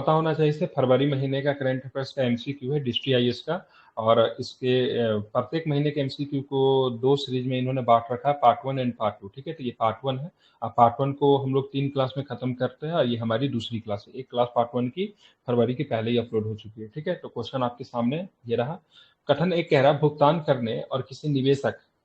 पता होना चाहिए इसे फरवरी महीने का करंट अफेयर्स का एमसीक्यू है डिस्ट्री आईएएस का, और इसके प्रत्येक महीने के एमसीक्यू को 2 सीरीज में इन्होंने बांट रखा है, पार्ट 1 एंड पार्ट 2। ठीक है, तो ये पार्ट 1 है। अब पार्ट 1 को हम लोग 3 क्लास में खत्म करते हैं, और ये हमारी दूसरी क्लास है। एक क्लास पार्ट 1 की फरवरी के पहले ही अपलोड हो चुकी है। ठीक है, तो क्वेश्चन आपके सामने ये रहा। कथन एक कह रहा है, भुगतान करने और किसी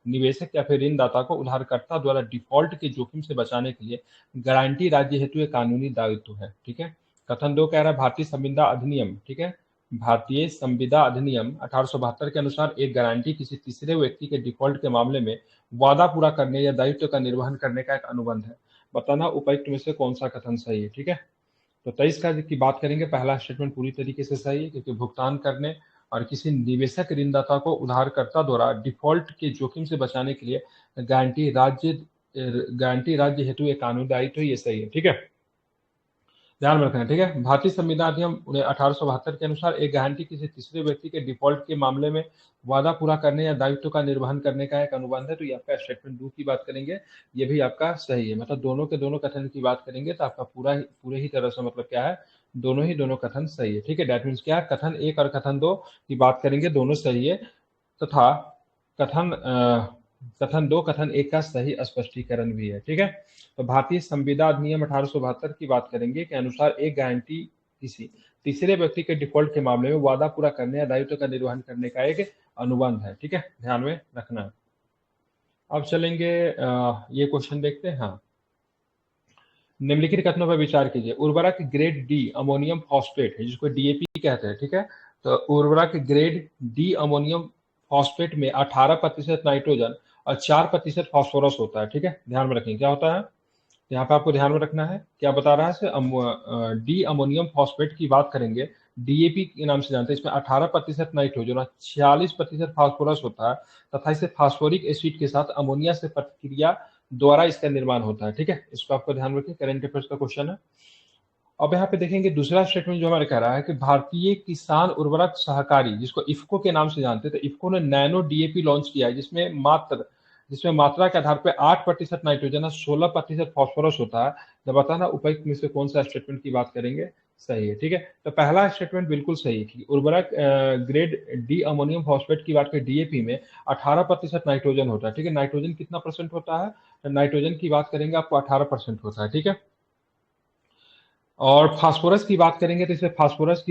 निवेशक या फिर ऋणदाता को उधारकर्ता द्वारा डिफॉल्ट के जोखिम से बचाने के लिए गारंटी राज्य हेतु एक कानूनी दायित्व है। ठीक है। कथन 2 कह रहा है, भारतीय संविदा अधिनियम, ठीक है, भारतीय संविदा अधिनियम 1872 के अनुसार एक गारंटी किसी तीसरे व्यक्ति के डिफॉल्ट के मामले में वादा पूरा करने या दायित्व का निर्वहन करने का एक अनुबंध है। बताना उपयुक्त में से कौन सा कथन सही है। ठीक है, तो 23 का की बात करेंगे। पहला स्टेटमेंट पूरी तरीके से सही है, क्योंकि भुगतान करने और किसी निवेशक ऋणदाता को उधारकर्ता द्वारा डिफॉल्ट के जोखिम से बचाने के लिए गारंटी राज्य हेतु एक कानूनी दायित्व है, ये सही है। ठीक है, ध्यान में रखना है। ठीक है, भारतीय संविधान अधिनियम 1872 के अनुसार एक गारंटी किसी तीसरे व्यक्ति के डिफॉल्ट के मामले में वादा पूरा करने या दायित्व का निर्वहन करने का एक अनुबंध है। तो ये आपका स्टेटमेंट 2 की बात करेंगे, ये भी आपका सही है। मतलब दोनों के दोनों कथन की बात करेंगे तो आपका पूरे ही तरह से मतलब क्या है, दोनों कथन सही है। ठीक है, दैट मीन्स क्या है, कथन 1 और कथन 2 की बात करेंगे, दोनों सही है, तथा कथन 2 कथन 1 का सही स्पष्टीकरण भी है। ठीक है, तो भारतीय संविदा अधिनियम 1872 की बात करेंगे के अनुसार एक गारंटी किसी तीसरे व्यक्ति के डिफॉल्ट के मामले में वादा पूरा करने या दायित्व का निर्वहन करने का एक अनुबंध है। ठीक है, ध्यान में रखना है। अब चलेंगे, ये क्वेश्चन देखते हैं। हाँ, निम्नलिखित कथनों पर विचार कीजिए। उर्वरक ग्रेड डी अमोनियम फॉस्फेट है, जिसको डीएपी कहते हैं। ठीक है, तो उर्वरक ग्रेड डी अमोनियम फॉस्फेट में 18% नाइट्रोजन और 4% फास्फोरस होता है। ठीक है, ध्यान में रखेंगे क्या होता है, यहाँ पे आपको ध्यान में रखना है। क्या बता रहा है, डी अमोनियम फॉस्फेट की बात करेंगे, डीएपी के नाम से जानते हैं। इसमें 18% नाइट्रोजन और 46% फास्फोरस होता है, तथा इसे फास्फोरिक एसिड के साथ अमोनिया से प्रतिक्रिया द्वारा इसका निर्माण होता है। ठीक है, इसको आपको ध्यान रखें, करंट अफेयर्स का क्वेश्चन है। अब यहाँ पे देखेंगे दूसरा स्टेटमेंट जो हमारे कह रहा है कि भारतीय किसान उर्वरक सहकारी, जिसको इफ्को के नाम से जानते हैं, तो इफ्को ने नैनो डीएपी लॉन्च किया है, जिसमें मात्रा के आधार पर 8% नाइट्रोजन और 16% फास्फोरस होता है। तो बताना उपयुक्त में से कौन सा स्टेटमेंट की बात करेंगे सही है। ठीक है, तो पहला स्टेटमेंट बिल्कुल सही है कि उर्वरक ग्रेड डी अमोनियम फॉस्फेट की बात करें, डीएपी में 18% नाइट्रोजन होता है। ठीक है, नाइट्रोजन कितना परसेंट होता है, तो नाइट्रोजन की बात करेंगे आपको 18% होता है। ठीक है, और फास्फोरस की बात करेंगे तो इसमें फास्फोरस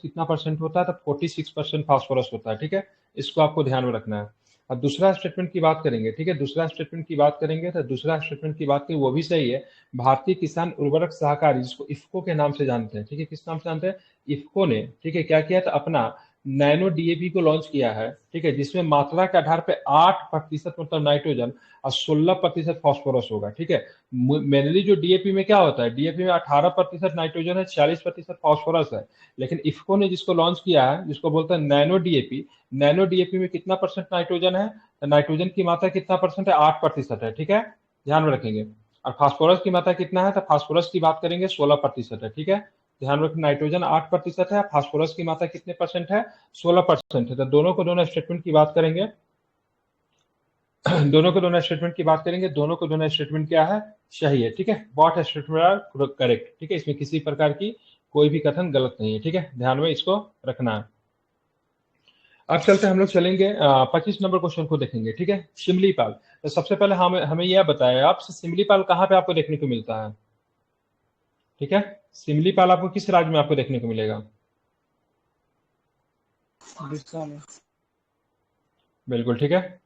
कितना परसेंट होता है, तो 46% फास्फोरस होता है। ठीक है, इसको आपको ध्यान में रखना है। अब दूसरा स्टेटमेंट की बात करेंगे। ठीक है, दूसरा स्टेटमेंट की बात करेंगे तो दूसरा स्टेटमेंट की बात करें वो भी सही है। भारतीय किसान उर्वरक सहकारी, जिसको इफ्को के नाम से जानते हैं। ठीक है, किस नाम से जानते हैं, इफ्को ने, ठीक है, क्या किया था, अपना नैनो डीएपी को लॉन्च किया है। ठीक है, जिसमें मात्रा के आधार पर 8% मतलब नाइट्रोजन और 16% फास्फोरस होगा। ठीक है, मेनली जो डीएपी में क्या होता है, डीएपी में 18% नाइट्रोजन है, 40% फास्फोरस है। लेकिन इफ्को ने जिसको लॉन्च किया है, जिसको बोलते हैं नैनो डीएपी, नैनो डीएपी में कितना परसेंट नाइट्रोजन है, तो नाइट्रोजन की मात्रा कितना परसेंट है, 8% है। ठीक है, ध्यान में रखेंगे। और फास्फोरस की मात्रा कितना है, तो फास्फोरस की बात करेंगे 16% है। ठीक है, ध्यान रखें, नाइट्रोजन 8% है, फास्फोरस की मात्रा कितने परसेंट है, 16% है। तो दोनों को दोनों स्टेटमेंट की बात करेंगे, दोनों को दोनों स्टेटमेंट क्या है, सही है। ठीक है, बोथ स्टेटमेंट आर करेक्ट। ठीक है, इसमें किसी प्रकार की कोई भी कथन गलत नहीं है। ठीक है, ध्यान में इसको रखना है। अब चलते हम लोग चलेंगे 25 नंबर क्वेश्चन को देखेंगे। ठीक है, सिमलीपाल। तो सबसे पहले हमें यह बताया आप, सिमलीपाल कहाँ पे आपको देखने को मिलता है। ठीक है, सिमलीपाल आपको किस राज्य में आपको देखने को मिलेगा, उड़ीसा में। बिल्कुल ठीक है।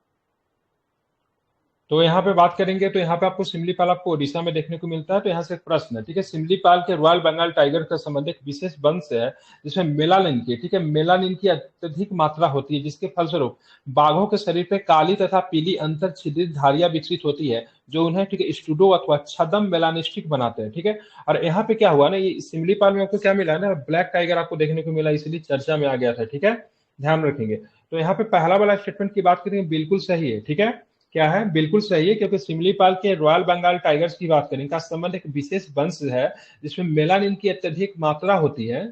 तो यहाँ पे बात करेंगे तो यहाँ पे आपको सिमलीपाल आपको ओडिशा में देखने को मिलता है। तो यहाँ से एक प्रश्न है। ठीक है, सिमलीपाल के रॉयल बंगाल टाइगर का संबंध एक विशेष वंश है, जिसमें मेलानिन की, ठीक है, मेलानिन की अत्यधिक मात्रा होती है, जिसके फलस्वरूप बाघों के शरीर पे काली तथा पीली अंतर छिद्रित धारियां विकसित होती है, जो उन्हें, ठीक है, स्टूडो अथवा छदम मेलानिस्टिक बनाते हैं। ठीक है, और यहाँ पे क्या हुआ ना, ये सिमलीपाल में आपको क्या मिला है ना, ब्लैक टाइगर आपको देखने को मिला, इसलिए चर्चा में आ गया था। ठीक है, ध्यान रखेंगे। तो यहाँ पे पहला वाला स्टेटमेंट की बात करेंगे, बिल्कुल सही है। ठीक है, क्या है, बिल्कुल सही है, क्योंकि सिमलीपाल के रॉयल बंगाल टाइगर्स की बात करें, का संबंध एक विशेष वंश है, जिसमें मेलानिन की अत्यधिक मात्रा होती है,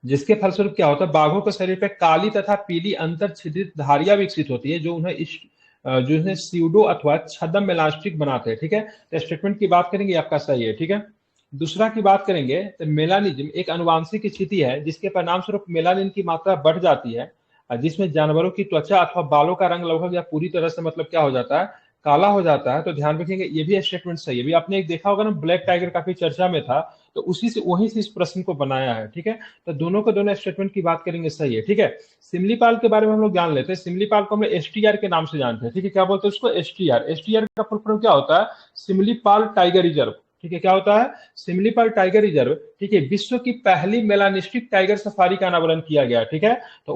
जिसके फलस्वरूप क्या होता है, बाघों के शरीर पर काली तथा पीली अंतर छिद्रित धारियां विकसित होती है, जो उन्हें स्यूडो अथवा छद्म मेलास्टिक बनाते हैं। ठीक है, तो स्टेटमेंट की बात करेंगे आपका सही है। ठीक है, दूसरा की बात करेंगे तो मेलानिज्म एक अनुवांशिक स्थिति है जिसके परिणाम स्वरूप मेलानिन की मात्रा बढ़ जाती है, जिसमें जानवरों की त्वचा अथवा बालों का रंग लगभग या पूरी तरह से मतलब क्या हो जाता है, काला हो जाता है। तो ध्यान रखेंगे ये भी स्टेटमेंट सही है। भी आपने एक देखा होगा ना, ब्लैक टाइगर काफी चर्चा में था, तो उसी से वहीं से इस प्रश्न को बनाया है। ठीक है, तो दोनों को दोनों स्टेटमेंट की बात करेंगे, सही है। ठीक है, सिमलीपाल के बारे में हम लोग जान लेते हैं। सिमलीपाल को हम एसटीआर के नाम से जानते हैं। ठीक है, क्या बोलते हैं उसको, एसटीआर। एसटीआर का फुल फॉर्म क्या होता है, सिमलीपाल टाइगर रिजर्व। ठीक है, क्या होता है, सिमलीपाल टाइगर रिजर्व। ठीक है, विश्व की पहली मेलानिस्टिक टाइगर सफारी का अनावरण किया गया। ठीक है, तो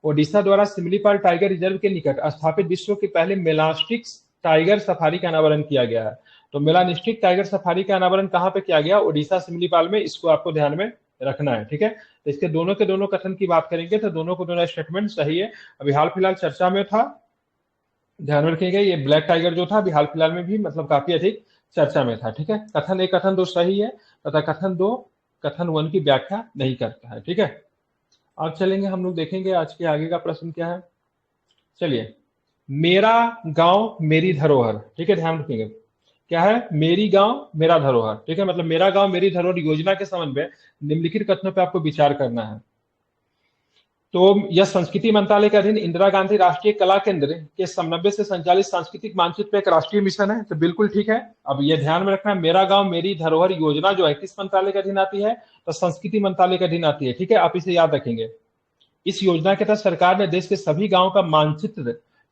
ओडिशा द्वारा सिमलीपाल टाइगर रिजर्व के निकट स्थापित विश्व की पहली मेलास्टिक टाइगर सफारी का अनावरण किया गया है। तो मेलानिस्टिक टाइगर सफारी का अनावरण कहां पे किया गया, ओडिशा सिमलीपाल में। इसको आपको ध्यान में रखना है। ठीक है, तो इसके दोनों के दोनों कथन की बात करेंगे तो दोनों को दोनों स्टेटमेंट सही है। अभी हाल फिलहाल चर्चा में था, ध्यान रखिएगा, ये ब्लैक टाइगर जो था अभी हाल फिलहाल में भी मतलब काफी अधिक चर्चा में था। ठीक है, कथन एक कथन दो सही है तथा कथन दो कथन वन की व्याख्या नहीं करता है। ठीक है, अब चलेंगे हम लोग देखेंगे आज के आगे का प्रश्न क्या है। चलिए, मेरा गांव मेरी धरोहर। ठीक है, ध्यान रखेंगे, क्या है, मेरी गांव मेरा धरोहर। ठीक है, मतलब मेरा गांव मेरी धरोहर योजना के संबंध में निम्नलिखित कथनों पर आपको विचार करना है। तो यह संस्कृति मंत्रालय के अधीन इंदिरा गांधी राष्ट्रीय कला केंद्र के समन्वय से संचालित सांस्कृतिक मानचित्र पे एक राष्ट्रीय मिशन है। तो बिल्कुल ठीक है। अब ये ध्यान में रखना, मेरा गांव मेरी धरोहर योजना जो है किस मंत्रालय के अधीन आती है, तो संस्कृति मंत्रालय के अधीन आती है। ठीक है, आप इसे याद रखेंगे। इस योजना के तहत सरकार ने देश के सभी गांवों का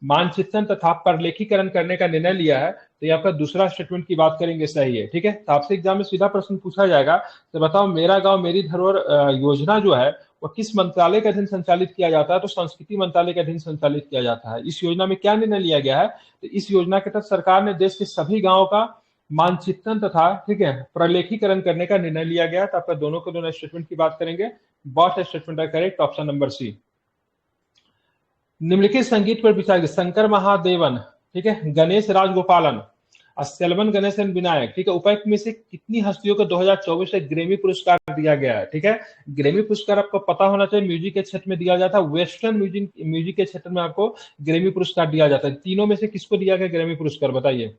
मानचित्रण तथा प्रलेखीकरण करने का निर्णय लिया है। तो यहाँ पर दूसरा स्टेटमेंट की बात करेंगे, सही है। ठीक है, तो आपसे एग्जाम में सीधा प्रश्न पूछा जाएगा, तो बताओ मेरा गांव मेरी धरोहर योजना जो है वो किस मंत्रालय के अधीन संचालित किया जाता है, तो संस्कृति मंत्रालय के अधीन संचालित किया जाता है। इस योजना में क्या निर्णय लिया गया है, तो इस योजना के तहत सरकार ने देश के सभी गांवों का मानचित्रण तथा, ठीक है, प्रलेखीकरण करने का निर्णय लिया गया। तो आपका दोनों को दोनों स्टेटमेंट की बात करेंगे। बॉथ स्टेटमेंट है करेक्ट, ऑप्शन नंबर सी। निम्नलिखित संगीत पर विचार, शंकर महादेवन, ठीक है, गणेश राजगोपालन, सेल्वन गणेशन विनायक, ठीक है, उपर्युक्त में से कितनी हस्तियों को 2024 से ग्रेमी पुरस्कार दिया गया है। ठीक है, ग्रेमी पुरस्कार आपको पता होना चाहिए म्यूजिक के क्षेत्र में दिया जाता है, वेस्टर्न म्यूजिक के क्षेत्र में आपको ग्रेमी पुरस्कार दिया जाता है। तीनों में से किसको दिया गया ग्रेमी पुरस्कार, बताइए।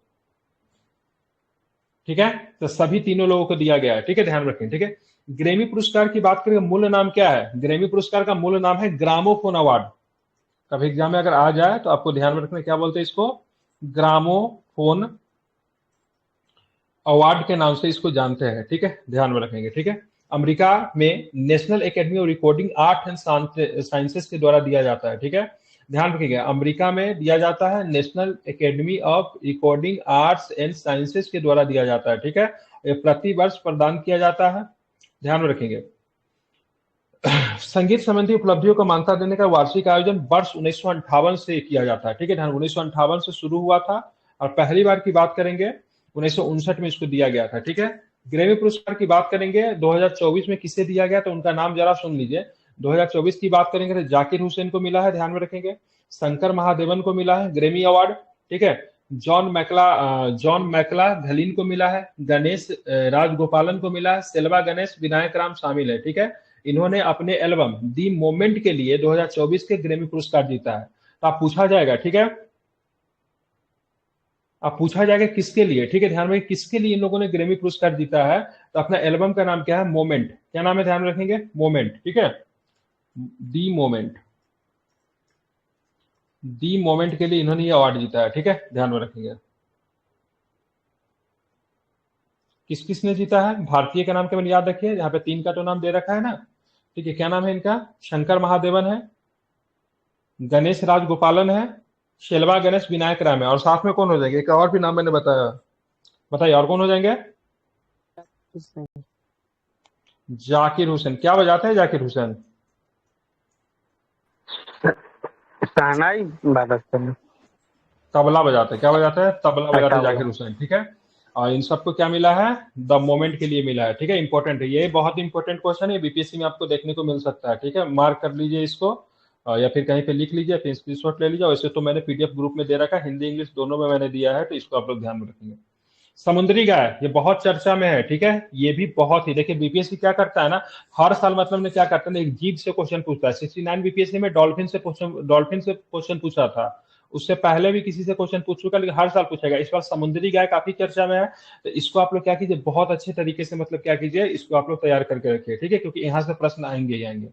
ठीक है, तो सभी तीनों लोगों को दिया गया है। ठीक है, ध्यान रखें। ठीक है, ग्रेमी पुरस्कार की बात करें, मूल नाम क्या है, ग्रेमी पुरस्कार का मूल नाम है ग्रामोफोन अवार्ड। कभी एग्जाम में अगर आ जाए तो आपको ध्यान में रखना, क्या बोलते हैं इसको, ग्रामोफोन अवार्ड के नाम से इसको जानते हैं। ठीक है, ध्यान में रखेंगे। ठीक है, अमेरिका में national academy of recording art and sciences के द्वारा दिया जाता है। ठीक है, ध्यान रखिएगा, अमेरिका में दिया जाता है, national academy of recording arts and sciences के द्वारा दिया जाता है। ठीक है, ये प्रति वर्ष प्रदान किया जाता है, ध्यान में रखेंगे। संगीत संबंधी उपलब्धियों को मान्यता देने का वार्षिक आयोजन वर्ष 1958 से किया जाता है। ठीक है, ध्यान, 1958 से शुरू हुआ था और पहली बार की बात करेंगे 1959 में इसको दिया गया था। ठीक है, ग्रेमी पुरस्कार की बात करेंगे 2024 में किसे दिया गया, तो उनका नाम जरा सुन लीजिए। 2024 की बात करेंगे तो जाकिर हुसैन को मिला है, ध्यान में रखेंगे। शंकर महादेवन को मिला है ग्रेमी अवार्ड। ठीक है, जॉन मैकला घलीन को मिला है, गणेश राजगोपालन को मिला है, सेल्वा गणेश विनायक राम शामिल है। ठीक है, इन्होंने अपने एल्बम दी मोमेंट के लिए 2024 के ग्रेमी पुरस्कार जीता है। तो आप पूछा जाएगा, ठीक है, आप पूछा जाएगा किसके लिए। ठीक है, ध्यान में, किसके लिए इन लोगों ने ग्रेमी पुरस्कार जीता है, तो अपना एल्बम का नाम क्या है, मोमेंट। क्या नाम है, ध्यान में रखेंगे, मोमेंट। ठीक है, दी मोमेंट के लिए इन्होंने ये अवार्ड जीता है। ठीक है, ध्यान में रखेंगे। किस किस ने जीता है, भारतीय का नाम केवल याद रखिए, यहाँ पे 3 का तो नाम दे रखा है ना। ठीक है, क्या नाम है इनका, शंकर महादेवन है, गणेश राजगोपालन है, शेलवा गणेश विनायक राम है, और साथ में कौन हो जाएंगे, एक और भी नाम मैंने बताया, बताइए और कौन हो जाएंगे, जाकिर हुसैन। क्या बजाते हैं जाकिर हुसैन, शहनाई बजाते हैं, तबला बजाते हैं। क्या बजाते हैं, तबला बजाते हैं जाकिर हुसैन। ठीक है, और इन सबको क्या मिला है, द मोमेंट के लिए मिला है। ठीक है, इंपॉर्टेंट है, ये बहुत इंपॉर्टेंट क्वेश्चन है, बीपीएससी में आपको देखने को मिल सकता है। ठीक है, मार्क कर लीजिए इसको, या फिर कहीं पे लिख लीजिए, फिर स्क्रीनशॉट ले लीजिए। वैसे तो मैंने पीडीएफ ग्रुप में दे रखा है, हिंदी इंग्लिश दोनों में मैंने दिया है, तो इसको आप लोग ध्यान में रखेंगे। समुद्री गाय, ये बहुत चर्चा में है। ठीक है, ये भी बहुत ही, देखिए बीपीएससी क्या करता है ना, हर साल मतलब ने क्या करता है ना, एक जीव से क्वेश्चन पूछता है। 69 बीपीएससी में डॉल्फिन से क्वेश्चन पूछा था, उससे पहले भी किसी से क्वेश्चन पूछ चुका, लेकिन हर साल पूछेगा। इस बार समुद्री गाय काफी चर्चा में है, तो इसको आप लोग क्या कीजिए, बहुत अच्छे तरीके से मतलब क्या कीजिए, इसको आप लोग तैयार करके रखिए, ठीक है, क्योंकि यहाँ से प्रश्न आएंगे ही आएंगे।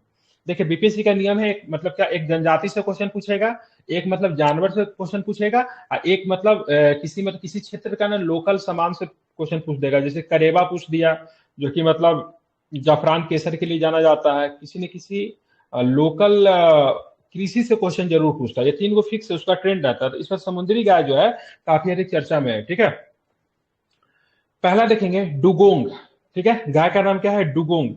देखिए बीपीएससी का नियम है, एक मतलब क्या, एक जनजाति से क्वेश्चन पूछेगा, एक मतलब जानवर से क्वेश्चन पूछेगा, और एक मतलब किसी क्षेत्र का ना लोकल सामान से क्वेश्चन पूछ देगा। जैसे करेबा पूछ दिया, जो कि मतलब जाफरान केसर के लिए जाना जाता है, किसी न किसी लोकल कृषि से क्वेश्चन जरूर पूछता है। ये 3 को फिक्स है, उसका ट्रेंड रहता है। तो इस पर समुद्री गाय जो है काफी अधिक चर्चा में है, ठीक है। पहला देखेंगे डुगोंग, ठीक है, गाय का नाम क्या है, डुगोंग,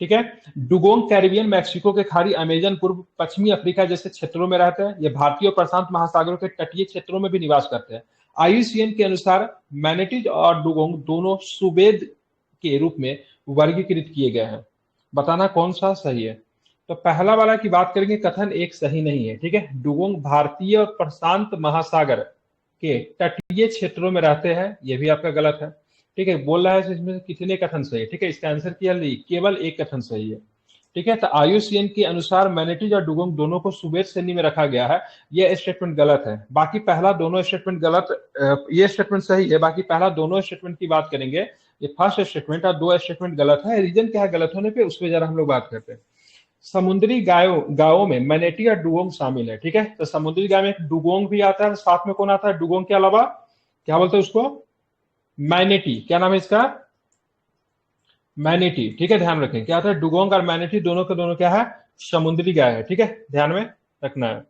ठीक है। डुगोंग कैरिबियन, मैक्सिको के खाड़ी, अमेजन, पूर्व पश्चिमी अफ्रीका जैसे क्षेत्रों में रहते हैं। ये भारतीय और प्रशांत महासागरों के तटीय क्षेत्रों में भी निवास करते हैं। आईयूसीएन के अनुसार मैनेटिज और डुगोंग दोनों सुबेद के रूप में वर्गीकृत किए गए हैं। बताना कौन सा सही है। तो पहला वाला की बात करेंगे, कथन एक सही नहीं है, ठीक है। डुगोंग भारतीय और प्रशांत महासागर के तटीय क्षेत्रों में रहते हैं, यह भी आपका गलत है, ठीक है। बोल रहा है इसमें कितने कथन सही है, ठीक है, इसका आंसर किया केवल एक कथन सही है, ठीक है। तो आईयूसीएन के अनुसार मैनेटीज और डुगोंग दोनों को सुबेद श्रेणी में रखा गया है, यह स्टेटमेंट गलत है। बाकी पहला दोनों स्टेटमेंट गलत, ये स्टेटमेंट सही है, बाकी पहला दोनों स्टेटमेंट की बात करेंगे, ये फर्स्ट स्टेटमेंट और 2 स्टेटमेंट गलत है। रीजन क्या है गलत होने पे, उस पर जरा हम लोग बात करते हैं। समुद्री गायों में मैनेटी और डुगोंग शामिल है, ठीक है। तो समुद्री गाय में एक डुगोंग भी आता है, साथ में कौन आता है, डुगोंग के अलावा क्या बोलते हैं उसको, मैनेटी। क्या नाम है इसका, मैनेटी, ठीक है। ध्यान रखें क्या आता है, डुगोंग और मैनेटी दोनों के दोनों क्या है, समुद्री गाय है, ठीक है, ध्यान में रखना है।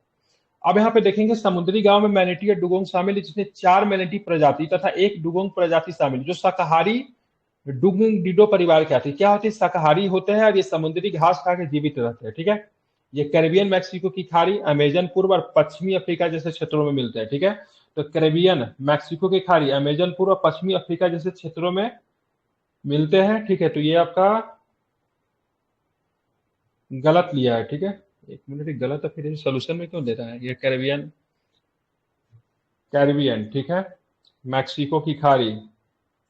अब यहाँ पे देखेंगे समुद्री गांव में मैनेटी और डुगोंग शामिल है, जिसमें 4 मैनेटी प्रजाति तथा 1 डुगोंग प्रजाति शामिल, जो शाकाहारी डुगोंग डिडो परिवार के आती है। क्या होती है, शाकाहारी होते हैं और ये समुद्री घास खा के जीवित रहते हैं, ठीक है। ये कैरिबियन, मैक्सिको की खाड़ी, अमेजन, पूर्व और पश्चिमी अफ्रीका जैसे क्षेत्रों में मिलते हैं, ठीक है। तो कैरिबियन, मैक्सिको की खाड़ी, अमेजन, पूर्व और पश्चिमी अफ्रीका जैसे क्षेत्रों में मिलते हैं, ठीक है। तो ये आपका गलत लिया है, ठीक है। एक मिनट, गलत है फिर सोल्यूशन में क्यों दे रहा है, ये कैरिबियन, ठीक है, मैक्सिको की खाड़ी,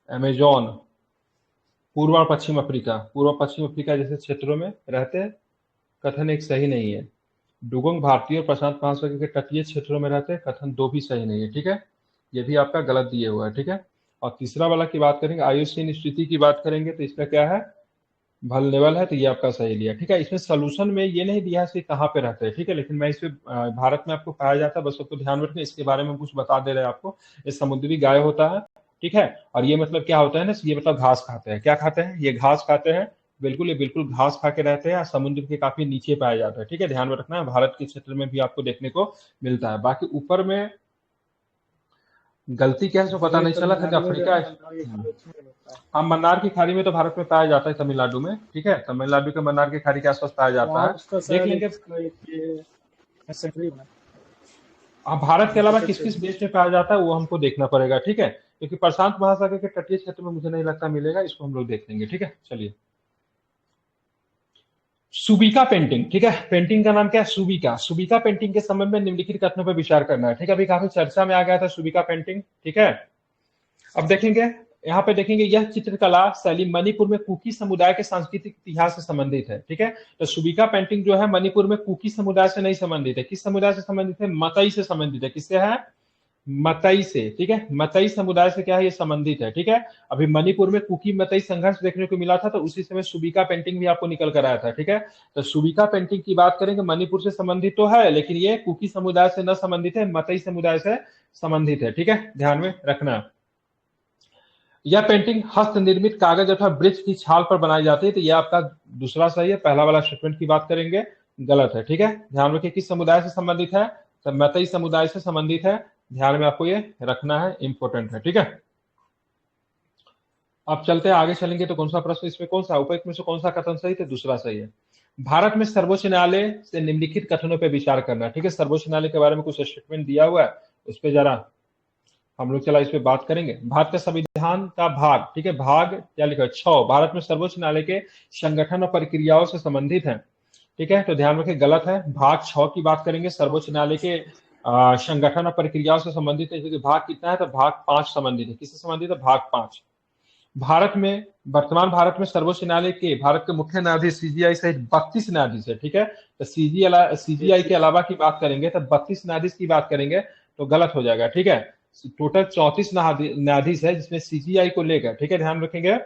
अमेजोन, पूर्व और पश्चिम अफ्रीका, जैसे क्षेत्रों में रहते हैं। कथन एक सही नहीं है। डुगोंग भारतीय और प्रशांत महासागर के तटीय क्षेत्रों में रहते हैं, कथन 2 भी सही नहीं है, ठीक है। ये भी आपका गलत दिए हुआ है, ठीक है। और तीसरा वाला की बात करेंगे, आयुष्मान स्थिति की बात करेंगे, तो इसका क्या है, वल्नरेबल है, तो ये आपका सही लिया, ठीक है। इसमें सोल्यूशन में ये नहीं दिया है कहाँ पे रहते हैं, ठीक है, लेकिन मैं इसमें भारत में आपको पाया जाता है, बस आपको ध्यान रखना, इसके बारे में कुछ बता दे रहे हैं आपको। ये समुद्री गाय होता है, ठीक है। और ये मतलब क्या होता है ना, ये मतलब घास खाते हैं। क्या खाते हैं, ये घास खाते हैं, बिल्कुल, ये बिल्कुल घास खा के रहते हैं, समुद्र के काफी नीचे पाया जाता है, ठीक है। ध्यान में रखना है, भारत के क्षेत्र में भी आपको देखने को मिलता है। बाकी ऊपर में गलती क्या है जो पता नहीं चला था कि अफ्रीका, हाँ, मन्नार की खाड़ी में तो भारत में पाया जाता है, तमिलनाडु में, ठीक है। तमिलनाडु के मन्नार की खाड़ी के आसपास पाया जाता है, देख लेंगे। अब भारत के अलावा किस किस देश में पाया जाता है वो हमको देखना पड़ेगा, ठीक है, क्योंकि प्रशांत महासागर के तटीय क्षेत्र में मुझे नहीं लगता मिलेगा, इसको हम लोग देख लेंगे, ठीक है। चलिए, सुबिका पेंटिंग, ठीक है, पेंटिंग का नाम क्या है, सुबिका पेंटिंग के संबंध में निम्नलिखित कथनों पर विचार करना है, ठीक है। अभी काफी चर्चा में आ गया था सुबिका पेंटिंग, ठीक है। अब देखेंगे, यहाँ पे देखेंगे, यह चित्रकला शैली मणिपुर में कुकी समुदाय के सांस्कृतिक इतिहास से संबंधित है, ठीक है। तो सुबिका पेंटिंग जो है मणिपुर में कुकी समुदाय से नहीं संबंधित है, किस समुदाय से संबंधित है, मतई से संबंधित है। किससे है, मतई से, ठीक है, मतई समुदाय से क्या है, ये संबंधित है, ठीक है। अभी मणिपुर में कुकी मतई संघर्ष देखने को मिला था, तो उसी समय सुबिका पेंटिंग भी आपको निकल कर आया था, ठीक है। तो सुबिका पेंटिंग की बात करेंगे, मणिपुर से संबंधित तो है, लेकिन ये कुकी समुदाय से न संबंधित है, मतई समुदाय से संबंधित है, ठीक है, ध्यान में रखना। यह पेंटिंग हस्त निर्मित कागज अथवा वृक्ष की छाल पर बनाई जाती है, तो यह आपका दूसरा सही है। पहला वाला स्टेटमेंट की बात करेंगे, गलत है, ठीक है। ध्यान रखिए किस समुदाय से संबंधित है, तो मतई समुदाय से संबंधित है, ध्यान में आपको ये रखना है, इंपॉर्टेंट है, ठीक है। अब चलते हैं आगे, चलेंगे तो कौन सा प्रश्न इसमें, कौन सा उपयुक्त में से कौन सा कथन सही, तो दूसरा सही है। भारत में सर्वोच्च न्यायालय से निम्नलिखित कथनों पर विचार करना, ठीक है। सर्वोच्च न्यायालय के बारे में कुछ स्टेटमेंट दिया हुआ है, उस पर जरा हम लोग चला इस पे बात करेंगे। भारत का संविधान का भाग, ठीक है, भाग क्या लिखा है, 6 भारत में सर्वोच्च न्यायालय के संगठन और प्रक्रियाओं से संबंधित है, ठीक है। तो ध्यान रखें गलत है, भाग 6 की बात करेंगे, सर्वोच्च न्यायालय के संगठन और प्रक्रियाओं से संबंधित है, क्योंकि भाग कितना है, तो भाग 5 संबंधित है, किससे संबंधित है, भाग 5। भारत में, वर्तमान भारत में सर्वोच्च न्यायालय के, भारत के मुख्य न्यायाधीश सीजीआई सहित 32 न्यायाधीश है, ठीक है। तो सीजीआई के अलावा की बात करेंगे तो 32 न्यायाधीश की बात करेंगे तो गलत हो जाएगा, ठीक है। टोटल 34 न्यायाधीश है जिसमें सीजीआई को लेकर, ठीक है, ध्यान रखेंगे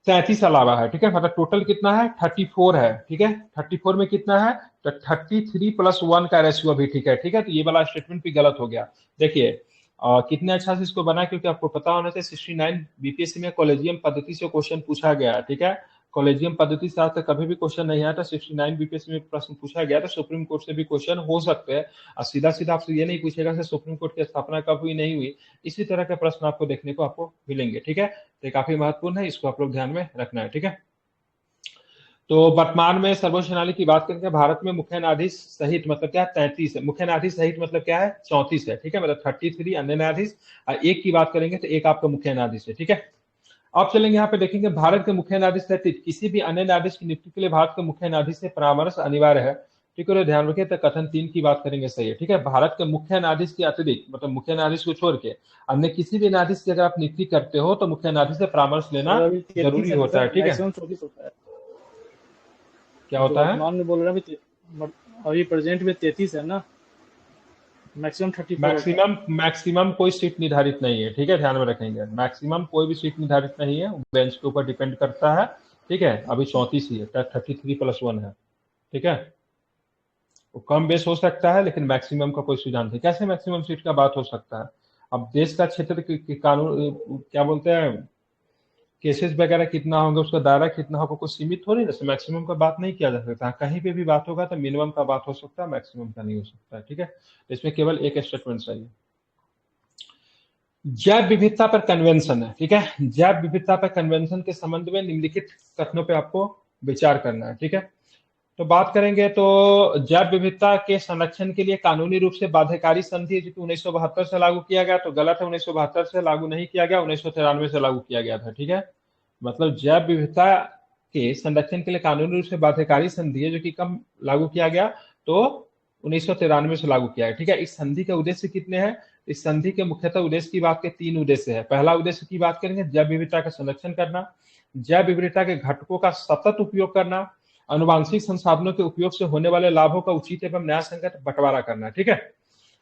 33 अलावा है, ठीक है। मतलब टोटल कितना है 34 है, ठीक है। 34 में कितना है तो 33+1 का रेशियो भी, ठीक है, ठीक है। तो ये वाला स्टेटमेंट भी गलत हो गया। देखिए कितने अच्छा से इसको बना, क्योंकि आपको पता होना चाहिए 69 बीपीएससी में कॉलेजियम पद्धति से क्वेश्चन पूछा गया है, ठीक है। कॉलेजियम पद्धति से आज तक कभी भी क्वेश्चन नहीं आया था, 69 बीपीएससी में प्रश्न पूछा गया था। सुप्रीम कोर्ट से भी क्वेश्चन हो सकते हैं, और सीधा सीधा आपसे ये नहीं पूछेगा कि सुप्रीम कोर्ट की स्थापना कब हुई नहीं हुई। इसी तरह के प्रश्न आपको देखने को आपको मिलेंगे, ठीक है। तो ये काफी महत्वपूर्ण है, इसको आप लोग ध्यान में रखना है, ठीक है। तो वर्तमान में सर्वोच्च न्यायालय की बात करेंगे, भारत में मुख्य न्यायाधीश सहित मतलब क्या है 33 है, मुख्य न्यायाधीश सहित मतलब क्या है 34 है, ठीक है। मतलब 33 अन्य न्यायाधीश, और एक की बात करेंगे तो एक आपका मुख्य न्यायाधीश है, ठीक है। अब चलेंगे यहाँ पे देखेंगे, भारत के मुख्य न्यायाधीश सहित किसी भी अन्य न्यायाधीश की नियुक्ति के लिए भारत के मुख्य न्यायाधीश से परामर्श अनिवार्य है, ठीक है। ध्यान रखिए, तो कथन 3 की बात करेंगे, सही है, ठीक है। भारत के मुख्य न्यायाधीश के अतिरिक्त, मतलब मुख्य न्यायाधीश को छोड़ के अन्य किसी भी न्यायाधीश की अगर आप नियुक्ति करते हो तो मुख्य न्यायाधीश से परामर्श लेना सर अभी 33 जरूरी है ना होता है, सर, ठीक है। मैक्सिमम 24 होता है। क्या जो होता है, वर्तमान में बोल रहे हैं अभी प्रेजेंट में 33 है ना, मैक्सिमम 34 होता है। मैक्सिमम कोई सीट निर्धारित नहीं है, ठीक है, ध्यान में रखेंगे। मैक्सिमम कोई भी सीट निर्धारित नहीं है, बेंच के ऊपर डिपेंड करता है, ठीक है। अभी 34 ही है, 33+1 है, ठीक है। वो कम बेस हो सकता है, लेकिन मैक्सिमम का कोई सुझाव नहीं। कैसे मैक्सिमम सीट का बात हो सकता है? अब देश का क्षेत्र के कानून क्या बोलते हैं, केसेस वगैरह कितना होंगे, उसका दायरा कितना होगा, कुछ सीमित थोड़ी ना, मैक्सिमम का बात नहीं किया जा सकता। कहीं पे भी बात होगा तो मिनिमम का बात हो सकता है, मैक्सिमम का नहीं हो सकता है, ठीक है। तो इसमें केवल एक स्टेटमेंट सही है। जैव विविधता पर कन्वेंशन है, ठीक है। जैव विविधता पर कन्वेंशन के संबंध में निम्नलिखित कथनों पे आपको विचार करना है, ठीक है। तो बात करेंगे तो जैव विविधता के संरक्षण के लिए कानूनी रूप से बाध्यकारी संधि जो कि 1972 से लागू किया गया, तो गलत है, 1972 से लागू नहीं किया गया, 1993 से लागू किया गया था, ठीक है। मतलब जैव विविधता के संरक्षण के लिए कानूनी रूप से बाध्यकारी संधि है जो कि कब लागू किया गया, तो 1993 से लागू किया है, ठीक है। इस संधि के उद्देश्य कितने हैं? इस संधि के मुख्यतः उद्देश्य की बात के 3 उद्देश्य है। पहला उद्देश्य की बात करेंगे जैव विविधता का संरक्षण करना, जैव विविधता के घटकों का सतत उपयोग करना, अनुवांशिक संसाधनों के उपयोग से होने वाले लाभों का उचित एवं न्यायसंगत बंटवारा करना, ठीक है।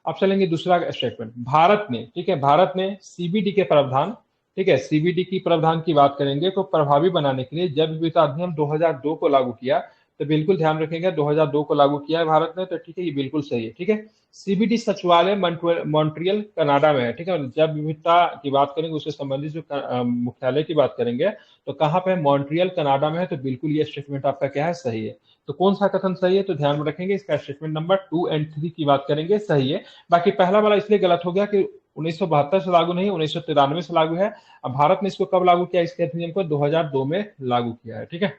अब चलेंगे दूसरा स्टेटमेंट, भारत ने, ठीक है, भारत ने सीबीडी के प्रावधान, ठीक है, सीबीडी की प्रावधान की बात करेंगे को प्रभावी बनाने के लिए जैव विविधता अधिनियम 2002 को लागू किया। तो बिल्कुल ध्यान रखेंगे 2002 को लागू किया है भारत ने, तो ठीक है, ये बिल्कुल सही है, ठीक है। सीबीडी सचिवालय मॉन्ट्रियल कनाडा में है, ठीक है। जैव विविधता की बात करेंगे उससे संबंधित जो मुख्यालय की बात करेंगे तो कहाँ पे, मॉन्ट्रियल कनाडा में है। तो बिल्कुल ये स्टेटमेंट आपका क्या है, सही है। तो कौन सा कथन सही है, तो ध्यान में रखेंगे इसका स्टेटमेंट नंबर 2 और 3 की बात करेंगे, सही है। बाकी पहला वाला इसलिए गलत हो गया कि 1972 से लागू नहीं, 1993 से लागू है। अब भारत ने इसको कब लागू किया, इसके अधिनियम को 2002 में लागू किया है, ठीक है।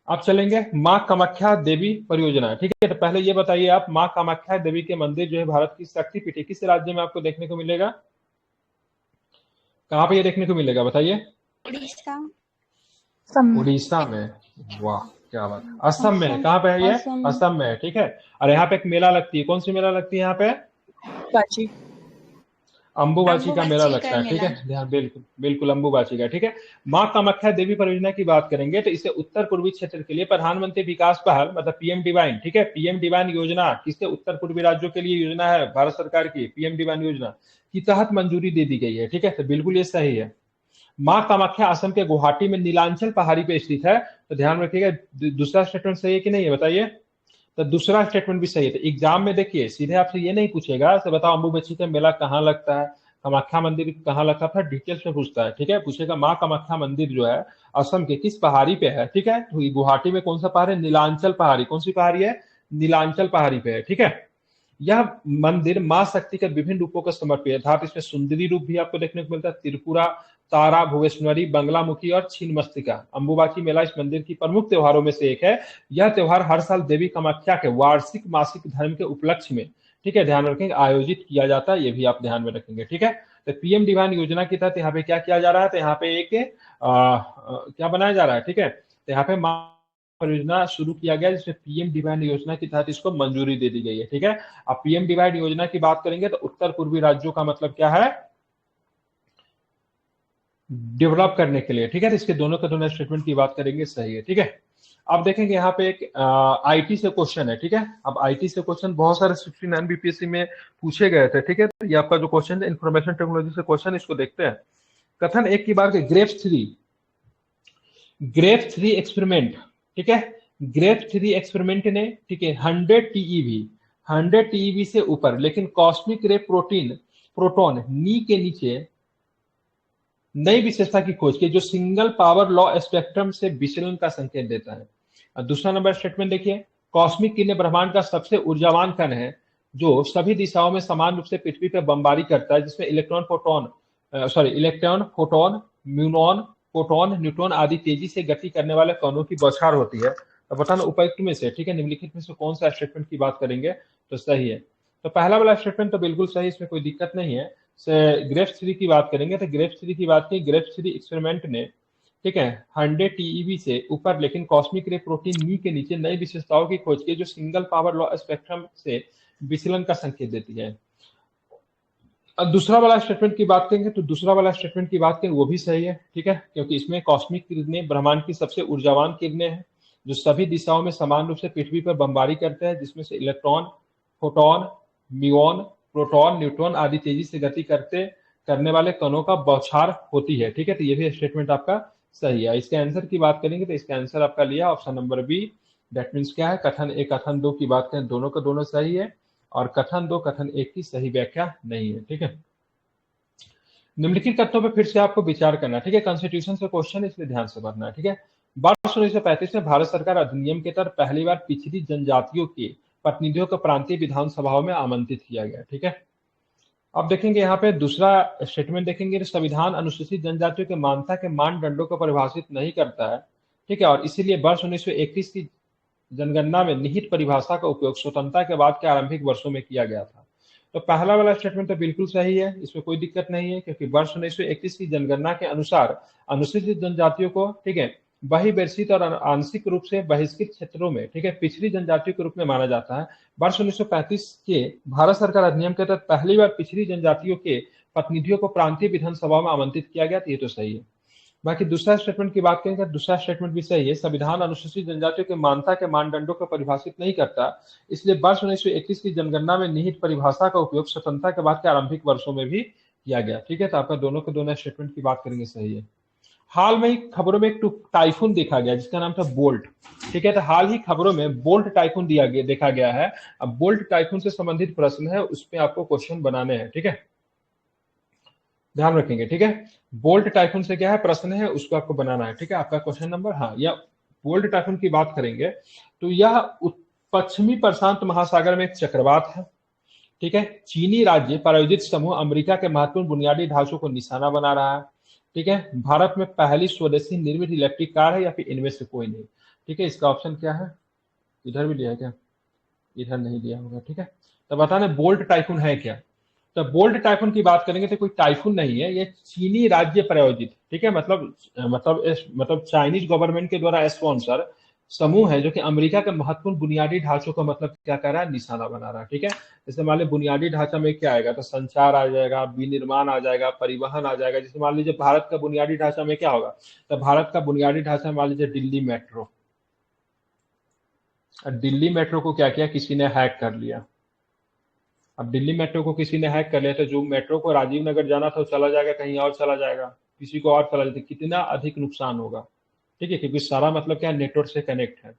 अब चलेंगे माँ कामाख्या देवी परियोजना, ठीक है। तो पहले ये बताइए आप, माँ कामाख्या देवी के मंदिर जो है भारत की शक्तिपीठ है, किस राज्य में आपको देखने को मिलेगा? कहाँ पे ये देखने को मिलेगा बताइए? उड़ीसा। उड़ीसा में, वाह क्या बात है। असम में, कहाँ पे है ये? असम में है, ठीक है। और यहाँ पे एक मेला लगती है, कौन सी मेला लगती है यहाँ पे? अम्बुबाची का मेला लगता है, ठीक है, ध्यान, बिल्कुल बिल्कुल अम्बुबाची का, ठीक है। माँ कामाख्या देवी परियोजना की बात करेंगे तो इसे उत्तर पूर्वी क्षेत्र के लिए प्रधानमंत्री विकास पहल मतलब पीएम डिवाइन, ठीक है, पीएम डिवाइन योजना किससे, उत्तर पूर्वी राज्यों के लिए योजना है भारत सरकार की, पीएम डिवाइन योजना की तहत मंजूरी दे दी गई है, ठीक है। तो बिल्कुल ये सही है। माँ कामाख्या असम के गुवाहाटी में नीलांचल पहाड़ी पे स्थित है। तो ध्यान रखिएगा, दूसरा स्टेटमेंट सही है कि नहीं है बताइए? तो दूसरा स्टेटमेंट भी सही है। तो एग्जाम में देखिए सीधे आपसे ये नहीं पूछेगा तो बताओ अम्बुबाची का मेला कहाँ लगता है, कामाख्या मंदिर कहाँ लगता है, डिटेल्स में पूछता है, ठीक है। पूछेगा माँ कामाख्या मंदिर जो है असम के किस पहाड़ी पे है, ठीक है। तो गुवाहाटी में कौन सा पहाड़ है, नीलांचल पहाड़ी, कौन सी पहाड़ी है, नीलांचल पहाड़ी पे है, ठीक है। यह मंदिर मां शक्ति के विभिन्न रूपों को समर्पित है, अर्थात इसमें सुंदरी रूप भी आपको देखने को मिलता है, त्रिपुरा, तारा, भुवनेश्वरी, बंगलामुखी और छिन्नमस्तिका। अम्बुबाची मेला इस मंदिर की प्रमुख त्योहारों में से एक है। यह त्योहार हर साल देवी कामाख्या के वार्षिक मासिक धर्म के उपलक्ष्य में, ठीक है, ध्यान रखेंगे, आयोजित किया जाता है, ये भी आप ध्यान में रखेंगे, ठीक है। तो पीएम डिवाइन योजना के तहत यहाँ पे क्या किया जा रहा है, तो यहाँ पे एक क्या बनाया जा रहा है, ठीक है। तो यहाँ पे परियोजना शुरू किया गया जिसमें पीएम डिवाइन योजना के तहत इसको मंजूरी दे दी गई है, ठीक है। अब पीएम डिवाइन योजना की बात करेंगे तो उत्तर पूर्वी राज्यों का मतलब क्या है, डेवलप करने के लिए, ठीक है। तो इसके दोनों के दोनों स्टेटमेंट की बात करेंगे, सही है, ठीक है। अब देखेंगे यहाँ पे एक आईटी से क्वेश्चन है, ठीक है। अब आईटी से क्वेश्चन बहुत सारे 69 बीपीएससी में पूछे गए थे, ठीक है। तो ये आपका जो क्वेश्चन है इंफॉर्मेशन टेक्नोलॉजी से क्वेश्चन, इसको देखते हैं। कथन एक की बात, ग्रेफ थ्री एक्सपेरिमेंट, ठीक है। ग्रेफ थ्री एक्सपेरिमेंट ने, ठीक है, 100 टीईवी से ऊपर लेकिन कॉस्मिक रे प्रोटॉन नी के नीचे नई विशेषता की खोज की जो सिंगल पावर लॉ स्पेक्ट्रम से विचलन का संकेत देता है। और दूसरा नंबर स्टेटमेंट देखिए, कॉस्मिक किरण ब्रह्मांड का सबसे ऊर्जावान कण है जो सभी दिशाओं में समान रूप से पृथ्वी पर बमबारी करता है, जिसमें इलेक्ट्रॉन, फोटोन, म्यूनॉन, प्रोटॉन, न्यूट्रॉन आदि तेजी से गति करने वाले कणों की बौछार होती है। तो बताना उपयुक्त में से, ठीक है, निम्नलिखित में से कौन सा स्टेटमेंट की बात करेंगे तो सही है। तो पहला वाला स्टेटमेंट तो बिल्कुल सही, इसमें कोई दिक्कत नहीं है। ग्रेफ थ्री की बात करेंगे तो ग्रेफ थ्री की बात की, ग्रेफ थ्री एक्सपेरिमेंट ने, ठीक है, 100 टीईवी से ऊपर लेकिन कॉस्मिक रे प्रोटीन नी के नीचे नई विशेषताओं की खोज की जो सिंगल पावर लॉ स्पेक्ट्रम से विचलन का संकेत देती है। अब दूसरा वाला स्टेटमेंट की बात करेंगे तो दूसरा वाला स्टेटमेंट की बात करें वो भी सही है, ठीक है, क्योंकि इसमें कॉस्मिक किरणें ब्रह्मांड की सबसे ऊर्जावान किरणें हैं जो सभी दिशाओं में समान रूप से पृथ्वी पर बमबारी करते हैं, जिसमें से इलेक्ट्रॉन, फोटोन, म्यून, प्रोटॉन, न्यूट्रॉन आदि तेजी से गति करने वाले कणों का बौछार होती है, ठीक है। तो ये भी स्टेटमेंट आपका सही है। इसके आंसर की बात करेंगे तो इसका आंसर आपका लिया option number B. That means क्या है, कथन एक कथन दो की बात करें दोनों का दोनों सही है और कथन दो कथन एक की सही व्याख्या नहीं है, ठीक है। निम्नलिखित तथ्यों पर फिर से आपको विचार करना, ठीक है। कॉन्स्टिट्यूशन से क्वेश्चन, इसलिए ध्यान से पढ़ना है, ठीक है। वर्ष 1935 में भारत सरकार अधिनियम के तहत पहली बार पिछड़ी जनजातियों के प्रतिनिधियों को प्रांतीय विधानसभाओं में आमंत्रित किया गया, ठीक है। अब देखेंगे यहाँ पे दूसरा स्टेटमेंट देखेंगे, संविधान अनुसूचित जनजातियों के मान्यता के मानदंडों को परिभाषित नहीं करता है, ठीक है, और इसीलिए वर्ष 1931 की जनगणना में निहित परिभाषा का उपयोग स्वतंत्रता के बाद के आरंभिक वर्षों में किया गया था। तो पहला वाला स्टेटमेंट तो बिल्कुल सही है, इसमें कोई दिक्कत नहीं है, क्योंकि वर्ष 1931 की जनगणना के अनुसार अनुसूचित जनजातियों को, ठीक है, बहिर्वेशित और आंशिक रूप से बहिष्कृत क्षेत्रों में, ठीक है, पिछड़ी जनजातियों के रूप में माना जाता है। वर्ष 1935 के भारत सरकार अधिनियम के तहत पहली बार पिछड़ी जनजातियों के प्रतिनिधियों को प्रांतीय विधानसभा में आमंत्रित किया गया, तो ये तो सही है। बाकी दूसरा स्टेटमेंट की बात करेंगे, दूसरा स्टेटमेंट भी सही है, संविधान अनुसूचित जनजातियों के मान्यता के मानदंडों को परिभाषित नहीं करता, इसलिए वर्ष 1921 की जनगणना में निहित परिभाषा का उपयोग स्वतंत्रता के बाद के आरंभिक वर्षों में भी किया गया, ठीक है। तो आपका दोनों के दोनों स्टेटमेंट की बात करेंगे सही है। हाल में ही खबरों में एक टाइफून देखा गया जिसका नाम था बोल्ट, ठीक है। तो हाल ही खबरों में बोल्ट टाइफून देखा गया है। अब बोल्ट टाइफून से संबंधित प्रश्न है, उस पर आपको क्वेश्चन बनाने हैं, ठीक है, ध्यान रखेंगे, ठीक है। बोल्ट टाइफून से क्या है प्रश्न है, उसको आपको बनाना है, ठीक है। आपका क्वेश्चन नंबर, हाँ, या बोल्ट टाइफून की बात करेंगे तो यह पश्चिमी प्रशांत महासागर में एक चक्रवात है, ठीक है। चीनी राज्य प्रायोजित समूह अमेरिका के महत्वपूर्ण बुनियादी ढांचों को निशाना बना रहा है, ठीक है। भारत में पहली स्वदेशी निर्मित इलेक्ट्रिक कार है या फिर इनमें से कोई नहीं, ठीक है। इसका ऑप्शन क्या है, इधर भी दिया है क्या, इधर नहीं दिया होगा, ठीक है। तो बताना बोल्ट टाइफून है क्या। तो बोल्ट टाइफून की बात करेंगे तो कोई टाइफून नहीं है, ये चीनी राज्य प्रायोजित, ठीक है, मतलब चाइनीज गवर्नमेंट के द्वारा स्पॉन्सर समूह है जो कि अमेरिका के महत्वपूर्ण बुनियादी ढांचों को मतलब क्या कर रहा है, निशाना बना रहा है, ठीक है। जैसे मान लीजिए बुनियादी ढांचा में क्या आएगा, तो संचार आ जाएगा, विनिर्माण आ जाएगा, परिवहन आ जाएगा। जैसे मान लीजिए भारत का बुनियादी ढांचा में क्या होगा, तो भारत का बुनियादी ढांचा मान लीजिए दिल्ली मेट्रो। दिल्ली मेट्रो को क्या किया, किसी ने हैक कर लिया। अब दिल्ली मेट्रो को किसी ने हैक कर लिया तो जो मेट्रो को राजीव नगर जाना था वो चला जाएगा, कहीं और चला जाएगा, किसी को और चला जाएगा, कितना अधिक नुकसान होगा, ठीक है, क्योंकि सारा मतलब क्या नेटवर्क से कनेक्ट है।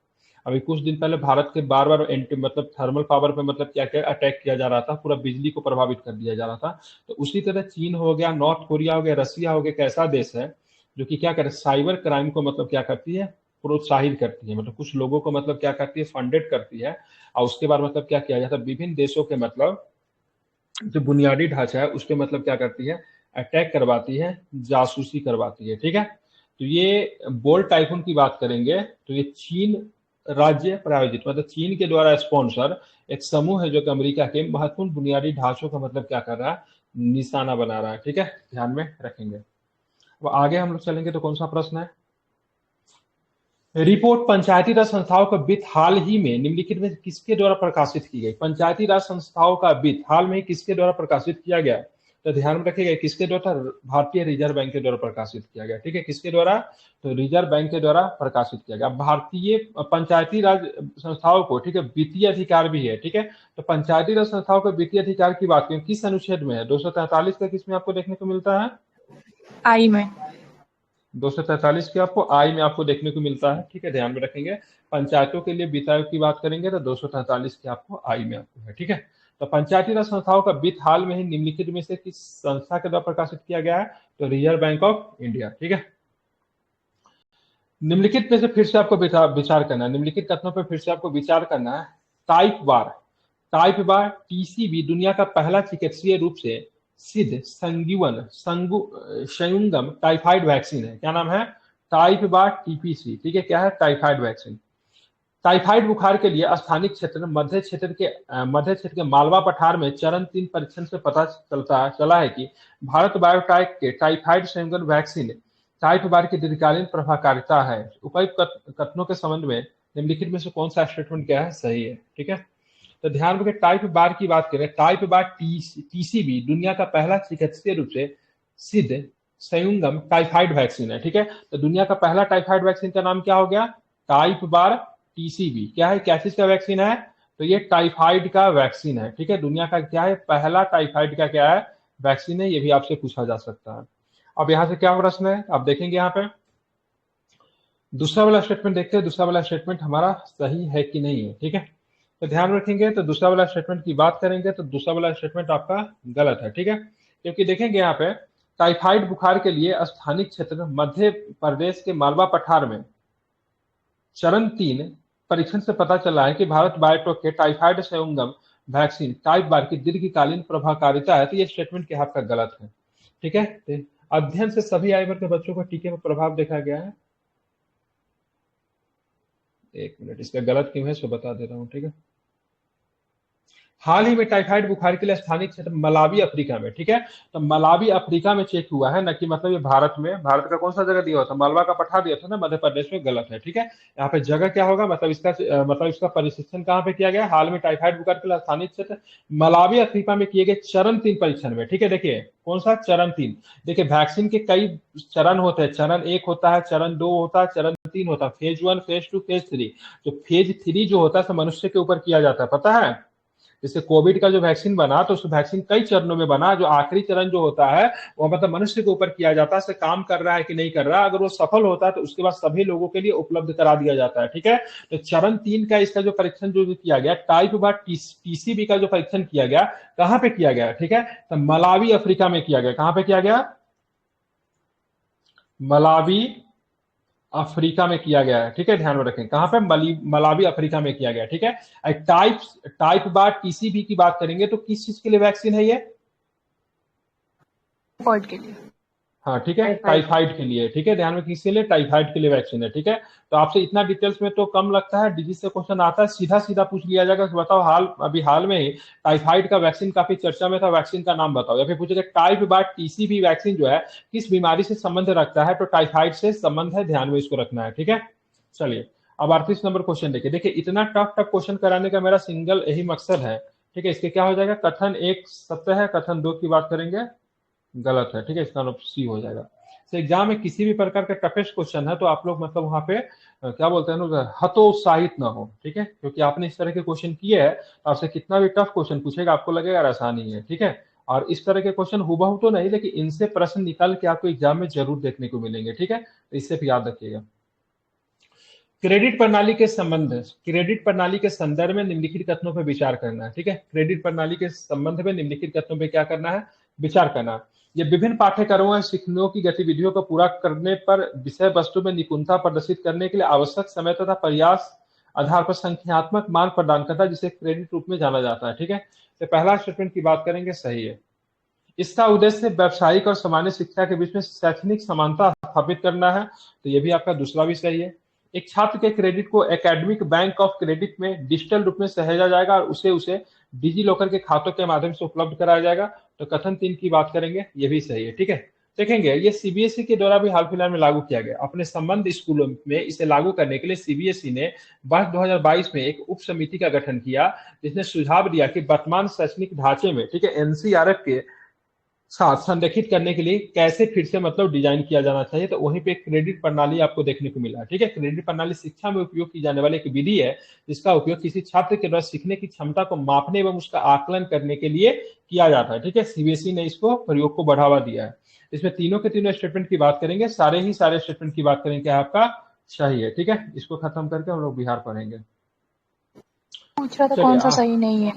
अभी कुछ दिन पहले भारत के बार बार मतलब थर्मल पावर पे मतलब क्या क्या अटैक किया जा रहा था, पूरा बिजली को प्रभावित कर दिया जा रहा था। तो उसी तरह चीन हो गया, नॉर्थ कोरिया हो गया, रसिया हो गया, एक ऐसा देश है जो कि क्या करे, साइबर क्राइम को मतलब क्या करती है, प्रोत्साहित करती है, मतलब कुछ लोगों को मतलब क्या करती है, फंडेड करती है। और उसके बाद मतलब क्या किया जाता है, विभिन्न देशों के मतलब जो बुनियादी ढांचा है उस पर मतलब क्या करती है, अटैक करवाती है, जासूसी करवाती है, ठीक है। तो ये बोल्ट टाइफून की बात करेंगे तो ये चीन राज्य प्रायोजित मतलब चीन के द्वारा स्पॉन्सर एक समूह है जो कि अमेरिका के महत्वपूर्ण बुनियादी ढांचों का मतलब क्या कर रहा है, निशाना बना रहा है, ठीक है, ध्यान में रखेंगे। अब आगे हम लोग चलेंगे तो कौन सा प्रश्न है, रिपोर्ट पंचायती राज संस्थाओं का वित्त हाल ही में निम्नलिखित में किसके द्वारा प्रकाशित की गई। पंचायती राज संस्थाओं का वित्त हाल में किसके द्वारा प्रकाशित किया गया, तो ध्यान में रखिएगा किसके द्वारा, भारतीय रिजर्व बैंक के द्वारा प्रकाशित किया गया। ठीक है, किसके द्वारा, तो रिजर्व बैंक के द्वारा प्रकाशित किया गया। भारतीय पंचायती राज संस्थाओं को, ठीक है, वित्तीय अधिकार भी है। ठीक है, तो पंचायती राज संस्थाओं के वित्तीय अधिकार की बात करें किस अनुच्छेद में है, 243 का किस में आपको देखने को मिलता है, आई में, 243 के आपको आई में आपको देखने को मिलता है। ठीक है, ध्यान में रखेंगे पंचायतों के लिए वित्त आयोग की बात करेंगे तो 243 के आपको आई में आपको है। ठीक है, तो पंचायती राज संस्थाओं का वित्त हाल में ही निम्नलिखित में से किस संस्था के द्वारा प्रकाशित किया गया है, तो रिजर्व बैंक ऑफ इंडिया। ठीक है, निम्नलिखित में से फिर से आपको विचार करना है, निम्नलिखित कथनों पर फिर से आपको विचार करना है। टाइप बार टीसीबी दुनिया का पहला चिकित्सीय रूप से सिद्ध संयुंगम टाइफाइड वैक्सीन है। क्या नाम है, टाइप बार टीपीसी। ठीक है, क्या है, टाइफाइड वैक्सीन। टाइफाइड बुखार के लिए स्थानिक क्षेत्र मध्य क्षेत्र के मालवा पठार में चरण 3 परीक्षण से पता चला है कि भारत बायोटेक के टाइफाइड संयुंगम वैक्सीन टाइप बार की दीर्घकालीन प्रभावकारिता है। उपयुक्त कथनों के संबंध में निम्नलिखित में से कौन सा स्टेटमेंट क्या है, सही है। ठीक है, तो ध्यान रखें टाइप बार की बात करें, टाइप बार टीसीबी दुनिया का पहला चिकित्सीय रूप से सिद्ध संयुंगम टाइफाइड वैक्सीन है। ठीक है, तो दुनिया का पहला टाइफाइड वैक्सीन का नाम क्या हो गया, टाइप बार टीसीबी। क्या है, क्या चीज का वैक्सीन है, तो ये टाइफाइड का वैक्सीन है। ठीक है, दुनिया का क्या है, पहला टाइफाइड का क्या है, वैक्सीन है। ये भी आपसे पूछा जा सकता है। अब यहां से क्या प्रश्न है, आप देखेंगे यहाँ पे दूसरा वाला स्टेटमेंट देखते हैं, दूसरा वाला स्टेटमेंट हमारा सही है कि नहीं है। ठीक है, तो ध्यान रखेंगे तो दूसरा वाला स्टेटमेंट की बात करेंगे तो दूसरा वाला स्टेटमेंट आपका गलत है। ठीक है, क्योंकि देखेंगे यहाँ पे टाइफाइड बुखार के लिए स्थानिक क्षेत्र मध्य प्रदेश के मालवा पठार में चरण 3 परीक्षण से पता चला है कि भारत बायोटेक के टाइफाइड संयुंगम वैक्सीन टाइप बार की दीर्घकालीन प्रभावकारिता है। तो ये स्टेटमेंट क्या आपका गलत है। ठीक है, तो अध्ययन से सभी आयु वर्ग के बच्चों को टीके पर प्रभाव देखा गया है। एक मिनट, इसका गलत क्यों है सो बता दे रहा हूं। ठीक है, हाल ही में टाइफाइड बुखार के लिए स्थानिक क्षेत्र मलावी अफ्रीका में, ठीक है, तो मलावी अफ्रीका में चेक हुआ है, न कि मतलब ये भारत में। भारत का कौन सा जगह दिया हुआ था, मालवा का पठार दिया था ना, मध्य प्रदेश में, गलत है। ठीक है, यहाँ पे जगह क्या होगा, मतलब इसका परीक्षण कहाँ पे किया गया, हाल में टाइफाइड बुखार के लिए स्थानिक क्षेत्र मलावी अफ्रीका में किए गए चरण 3 परीक्षण में। ठीक है, देखिए कौन सा चरण 3, देखिए वैक्सीन के कई चरण होते हैं, चरण 1 होता है, चरण 2 होता है, चरण 3 होता है, फेज 1, फेज 2, फेज 3। तो फेज 3 जो होता है मनुष्य के ऊपर किया जाता है, पता है। जैसे कोविड का जो वैक्सीन बना तो उस वैक्सीन कई चरणों में बना, जो आखिरी चरण जो होता है वो मतलब मनुष्य के ऊपर किया जाता है, से काम कर रहा है कि नहीं कर रहा। अगर वो सफल होता है तो उसके बाद सभी लोगों के लिए उपलब्ध करा दिया जाता है। ठीक है, तो चरण 3 का इसका जो परीक्षण जो किया गया, टाइप बार टीसीबी का जो परीक्षण किया गया, कहां पे किया गया, ठीक है, तो मलावी अफ्रीका में किया गया। कहां पे किया गया, मलावी अफ्रीका में किया गया है। ठीक है, ध्यान में रखें कहां पे, मलावी अफ्रीका में किया गया। ठीक है, टाइप बार टीसीबी की बात करेंगे तो किस चीज के लिए वैक्सीन है ये, टाइफाइड के लिए। हाँ ठीक है, टाइफाइड के लिए। ठीक है, ध्यान में किसके लिए, टाइफाइड के लिए वैक्सीन है। ठीक है, तो आपसे इतना डिटेल्स में तो कम लगता है, डिजीज से क्वेश्चन आता है, सीधा सीधा पूछ लिया जाएगा कि बताओ अभी हाल में ही टाइफाइड का वैक्सीन काफी चर्चा में था, वैक्सीन का नाम बताओ। या फिर पूछेगा टाइप बार टीसीबी वैक्सीन जो है किस बीमारी से संबंध रखता है, तो टाइफाइड से संबंध है, ध्यान में इसको रखना है। ठीक है, चलिए अब 38 नंबर क्वेश्चन देखिए। देखिए इतना टफ क्वेश्चन कराने का मेरा सिंगल यही मकसद है। ठीक है, इसके क्या हो जाएगा, कथन 1 सत्य है, कथन 2 की बात करेंगे गलत है। ठीक है, इसका आंसर सी हो जाएगा। तो एग्जाम में किसी भी प्रकार का टफेस्ट क्वेश्चन है तो आप लोग मतलब वहां पे क्या बोलते हैं ना, हतोत्साहित ना हो। ठीक है, क्योंकि आपने इस तरह के क्वेश्चन किए हैं तो आपसे कितना भी टफ क्वेश्चन पूछेगा आपको लगेगा आसानी है। ठीक है, और इस तरह के क्वेश्चन हुबहू तो नहीं, लेकिन इनसे प्रश्न निकाल के आपको एग्जाम में जरूर देखने को मिलेंगे। ठीक है, तो इससे भी याद रखिएगा। क्रेडिट प्रणाली के संदर्भ में निम्नलिखित कथनों पर विचार करना है। ठीक है, क्रेडिट प्रणाली के संबंध में निम्नलिखित कथनों पर क्या करना है, विचार करना। ये विभिन्न पाठ्यक्रमों या सीखने की गतिविधियों को पूरा करने पर विषय वस्तु में निपुणता प्रदर्शित करने के लिए आवश्यक समय तथा प्रयास आधार पर संख्यात्मक मान प्रदान करता है, जिसे क्रेडिट रूप में जाना जाता है। ठीक है, तो पहला स्टेटमेंट की बात करेंगे, सही है। इसका उद्देश्य व्यावसायिक और सामान्य शिक्षा के बीच में शैक्षणिक समानता स्थापित करना है, तो ये भी आपका दूसरा भी सही है। एक छात्र के क्रेडिट को एकेडमिक बैंक ऑफ क्रेडिट में डिजिटल रूप में सहेजा जाएगा और उसे डिजी लॉकर के खातों के माध्यम से उपलब्ध कराया जाएगा, तो कथन 3 की बात करेंगे, ये भी सही है। ठीक है, देखेंगे ये सीबीएसई के द्वारा भी हाल फिलहाल में लागू किया गया। अपने संबंध स्कूलों में इसे लागू करने के लिए सीबीएसई ने वर्ष 2022 में एक उप समिति का गठन किया, जिसने सुझाव दिया कि वर्तमान शैक्षणिक ढांचे में, ठीक है, एनसीईआरएफ के संरेखित करने के लिए कैसे फिर से मतलब डिजाइन किया जाना चाहिए, तो वहीं पे क्रेडिट प्रणाली आपको देखने को मिला। ठीक है, क्रेडिट प्रणाली शिक्षा में उपयोग की जाने वाली एक विधि है जिसका उपयोग किसी छात्र के द्वारा सीखने की क्षमता को मापने एवं उसका आकलन करने के लिए किया जाता है। ठीक है, सीबीएसई ने इसको प्रयोग को बढ़ावा दिया है। इसमें तीनों के तीनों स्टेटमेंट की बात करेंगे, सारे स्टेटमेंट की बात करेंगे क्या आपका सही है। ठीक है, इसको खत्म करके हम लोग बिहार पढ़ेंगे। पूछ रहा था कौन सा सही नहीं है।